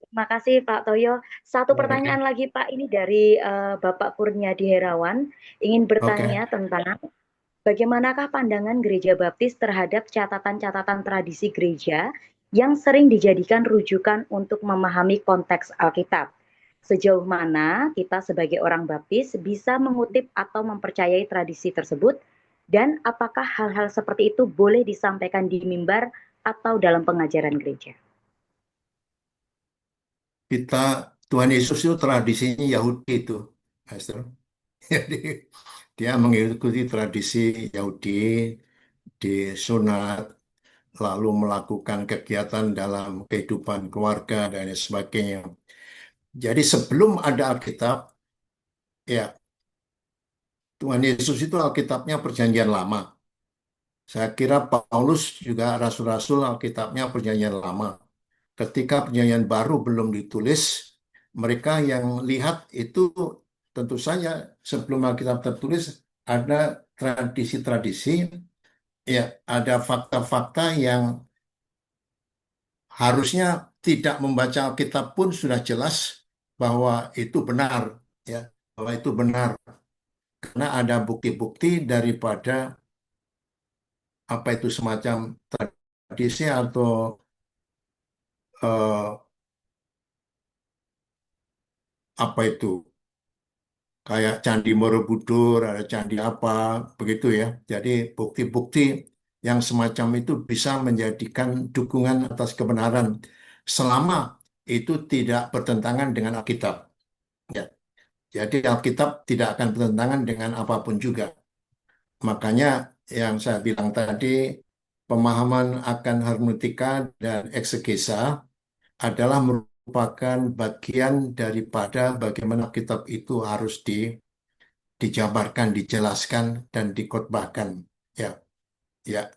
Terima kasih Pak Toyo. Satu pertanyaan lagi Pak, ini dari Bapak Kurniadi Herawan, ingin bertanya tentang bagaimanakah pandangan Gereja Baptis terhadap catatan-catatan tradisi gereja yang sering dijadikan rujukan untuk memahami konteks Alkitab, sejauh mana kita sebagai orang baptis bisa mengutip atau mempercayai tradisi tersebut, dan apakah hal-hal seperti itu boleh disampaikan di mimbar atau dalam pengajaran gereja? Tuhan Yesus itu tradisinya Yahudi itu, Pastor. Jadi dia mengikuti tradisi Yahudi, disunat, lalu melakukan kegiatan dalam kehidupan keluarga dan lain sebagainya. Jadi sebelum ada Alkitab, ya Tuhan Yesus itu Alkitabnya Perjanjian Lama. Saya kira Paulus juga rasul-rasul Alkitabnya Perjanjian Lama. Ketika Perjanjian Baru belum ditulis, mereka yang lihat itu tentu saja sebelum Alkitab tertulis ada tradisi-tradisi, ya ada fakta-fakta yang harusnya tidak membaca Alkitab pun sudah jelas bahwa itu benar, ya bahwa itu benar karena ada bukti-bukti daripada apa itu semacam tradisi atau eh, apa itu kayak Candi Borobudur, ada candi apa begitu ya. Jadi bukti-bukti yang semacam itu bisa menjadikan dukungan atas kebenaran selama itu tidak bertentangan dengan Alkitab. Ya. Jadi Alkitab tidak akan bertentangan dengan apapun juga. Makanya yang saya bilang tadi, pemahaman akan hermeneutika dan eksegesa adalah merupakan bagian daripada bagaimana kitab itu harus dijabarkan, dijelaskan, dan dikhotbahkan. Ya, ya,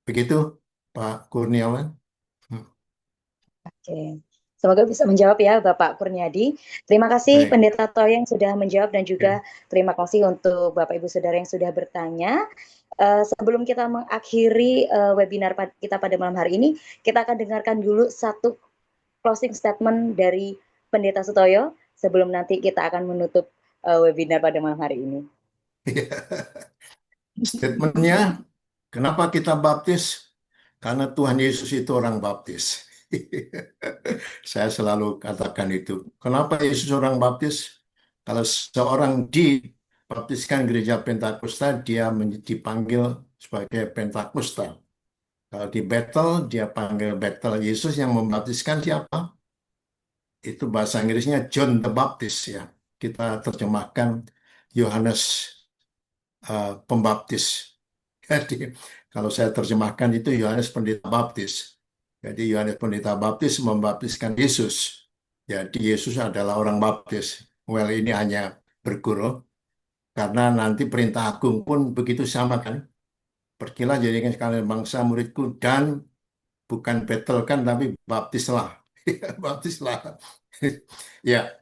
begitu, Pak Kurniawan. Hmm. Oke. Semoga bisa menjawab ya Bapak Kurniadi. Terima kasih Baik. Pendeta Toyo yang sudah menjawab, dan juga Ya. terima kasih untuk Bapak Ibu Saudara yang sudah bertanya. Sebelum kita mengakhiri webinar kita pada malam hari ini, kita akan dengarkan dulu satu closing statement dari Pendeta Sutoyo sebelum nanti kita akan menutup webinar pada malam hari ini. Statementnya, kenapa kita baptis? Karena Tuhan Yesus itu orang baptis. Saya selalu katakan itu. Kenapa Yesus orang baptis? Kalau seorang dibaptiskan gereja Pentakosta, dia dipanggil sebagai Pentakosta. Kalau di Bethel, dia panggil Bethel. Yesus yang membaptiskan siapa? Itu bahasa Inggrisnya John the Baptist ya. Kita terjemahkan Yohanes Pembaptis. Jadi kalau saya terjemahkan itu Yohanes Pendeta Baptis. Jadi Yohanes Pendeta Baptis membaptiskan Yesus. Jadi Yesus adalah orang baptis. Well, ini hanya berguru. Karena nanti perintah agung pun begitu sama kan. Pergilah jadikan sekalian bangsa muridku, dan bukan betelkan tapi baptislah. Baptislah. Ya,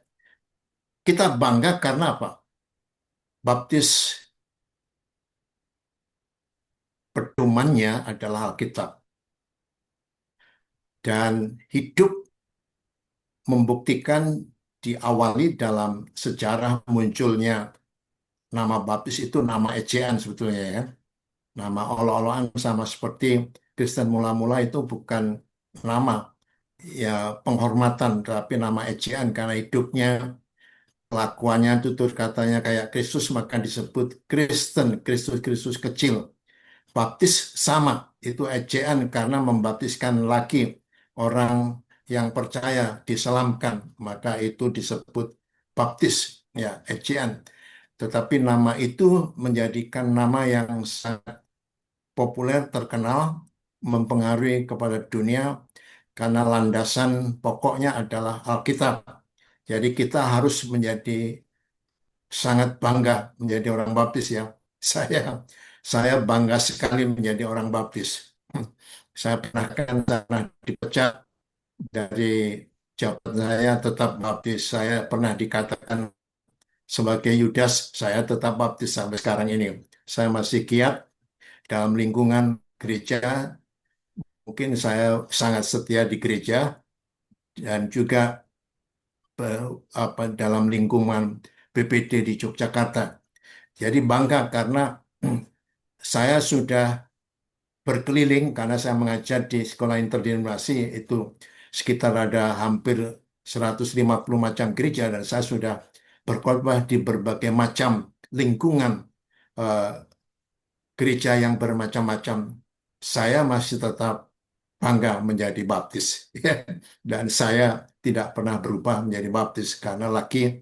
kita bangga karena apa? Baptis pedomannya adalah Alkitab. Dan hidup membuktikan diawali dalam sejarah munculnya nama baptis itu nama ejaan sebetulnya ya. Nama olo-oloan sama seperti Kristen mula-mula itu bukan nama ya penghormatan, tapi nama ejaan karena hidupnya, kelakuannya, tutur katanya kayak Kristus, maka disebut Kristen, Kristus kecil. Baptis sama, itu ejaan karena membaptiskan lagi orang yang percaya diselamkan, maka itu disebut baptis, ya ejaan. Tetapi nama itu menjadikan nama yang sangat populer, terkenal, mempengaruhi kepada dunia karena landasan pokoknya adalah Alkitab. Jadi kita harus menjadi sangat bangga menjadi orang baptis ya. Saya saya bangga sekali menjadi orang baptis. Saya pernah dipecat dari jabatan saya, tetap baptis. Saya pernah dikatakan sebagai Yudas, saya tetap baptis sampai sekarang ini. Saya masih giat dalam lingkungan gereja. Mungkin saya sangat setia di gereja dan juga dalam lingkungan BPD di Yogyakarta. Jadi bangga karena saya sudah berkeliling karena saya mengajar di sekolah interdenominasi itu sekitar ada hampir 150 macam gereja dan saya sudah berkhotbah di berbagai macam lingkungan eh, gereja yang bermacam-macam. Saya masih tetap bangga menjadi baptis. Dan saya tidak pernah berubah menjadi baptis karena lagi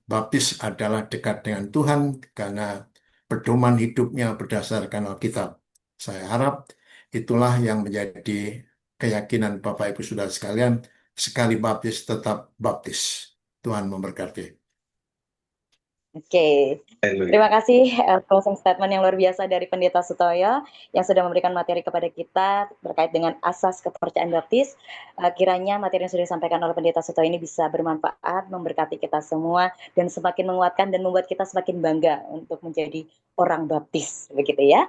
baptis adalah dekat dengan Tuhan karena pedoman hidupnya berdasarkan Alkitab. Saya harap itulah yang menjadi keyakinan Bapak Ibu Saudara sekalian, sekali baptis tetap baptis. Tuhan memberkati. Oke, Haleluya. terima kasih closing statement yang luar biasa dari Pendeta Sutoyo yang sudah memberikan materi kepada kita terkait dengan asas kepercayaan baptis. Kiranya materi yang sudah disampaikan oleh Pendeta Sutoyo ini bisa bermanfaat, memberkati kita semua, dan semakin menguatkan dan membuat kita semakin bangga untuk menjadi orang baptis, begitu ya.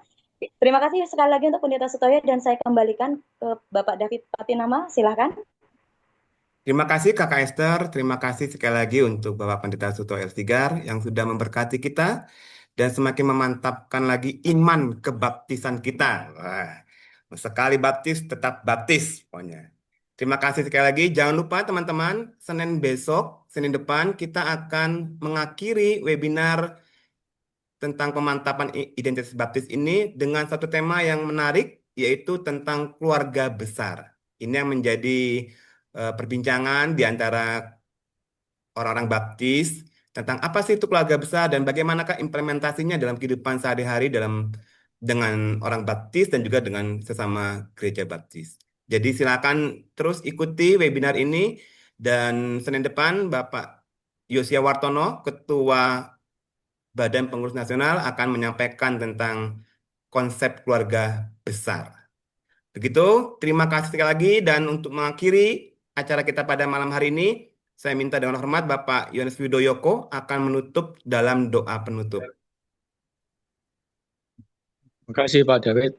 Terima kasih sekali lagi untuk Pendeta Sutoyo dan saya kembalikan ke Bapak David Patinama, silahkan. Terima kasih Kakak Esther, terima kasih sekali lagi untuk Bapak Pendeta Suto Elstigar yang sudah memberkati kita dan semakin memantapkan lagi iman kebaptisan kita. Wah, sekali baptis tetap baptis pokoknya. Terima kasih sekali lagi. Jangan lupa teman-teman, Senin besok, Senin depan kita akan mengakhiri webinar tentang pemantapan identitas baptis ini dengan satu tema yang menarik, yaitu tentang keluarga besar. Ini yang menjadi perbincangan di antara orang-orang baptis tentang apa sih itu keluarga besar dan bagaimanakah implementasinya dalam kehidupan sehari-hari dengan orang baptis dan juga dengan sesama gereja baptis. Jadi silakan terus ikuti webinar ini dan Senin depan Bapak Yosia Wartono, Ketua Badan Pengurus Nasional akan menyampaikan tentang konsep keluarga besar. Begitu, terima kasih sekali lagi dan untuk mengakhiri acara kita pada malam hari ini, saya minta dengan hormat Bapak Yohanes Widoyoko akan menutup dalam doa penutup. Terima kasih Pak David.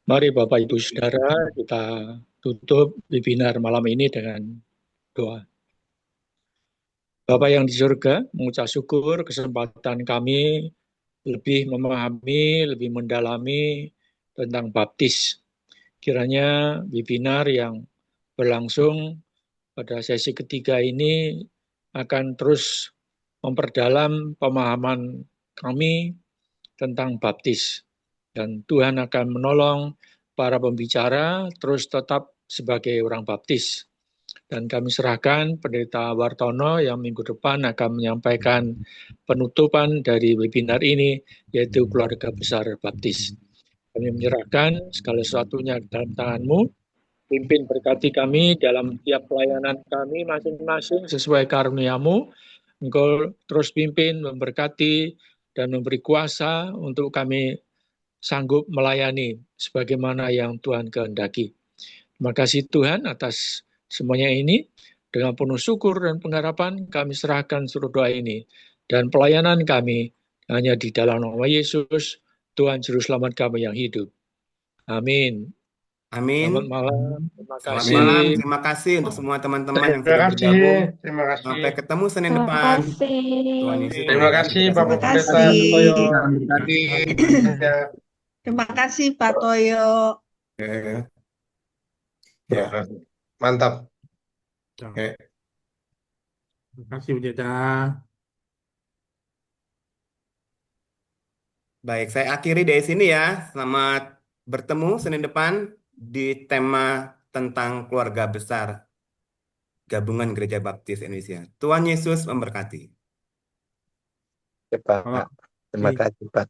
Mari Bapak Ibu Saudara kita tutup webinar malam ini dengan doa. Bapak yang di surga, mengucap syukur kesempatan kami lebih memahami, lebih mendalami tentang baptis. Kiranya webinar yang berlangsung pada sesi ketiga ini akan terus memperdalam pemahaman kami tentang baptis. Dan Tuhan akan menolong para pembicara terus tetap sebagai orang baptis. Dan kami serahkan Pendeta Wartono yang minggu depan akan menyampaikan penutupan dari webinar ini, yaitu keluarga besar baptis. Kami menyerahkan segala sesuatunya dalam tangan-Mu. Pimpin berkati kami dalam tiap pelayanan kami masing-masing sesuai karunia-Mu. Engkau terus pimpin, memberkati, dan memberi kuasa untuk kami sanggup melayani sebagaimana yang Tuhan kehendaki. Terima kasih Tuhan atas semuanya ini. Dengan penuh syukur dan pengharapan kami serahkan seluruh doa ini. Dan pelayanan kami hanya di dalam nama Yesus, Tuhan Juru Selamat kami yang hidup. Amin. Amin. Selamat malam. Terima Selamat kasih. malam. Terima kasih untuk semua teman-teman yang Terima sudah kasih. bergabung. Terima kasih. Sampai ketemu Senin Terima depan. kasih. Tuhan Yesus Terima memberkati kasih kita Bapak semua. Pendeta kasih. Sutoyo. Terima kasih. Ya. Terima kasih Pak Toyo. Ya. Terima Ya. kasih. Mantap. Oke. Terima kasih Pendeta. Baik, saya akhiri dari sini ya. Selamat bertemu Senin depan di tema tentang keluarga besar Gabungan Gereja Baptis Indonesia. Tuhan Yesus memberkati. Ya, Pak. Terima kasih, Pak.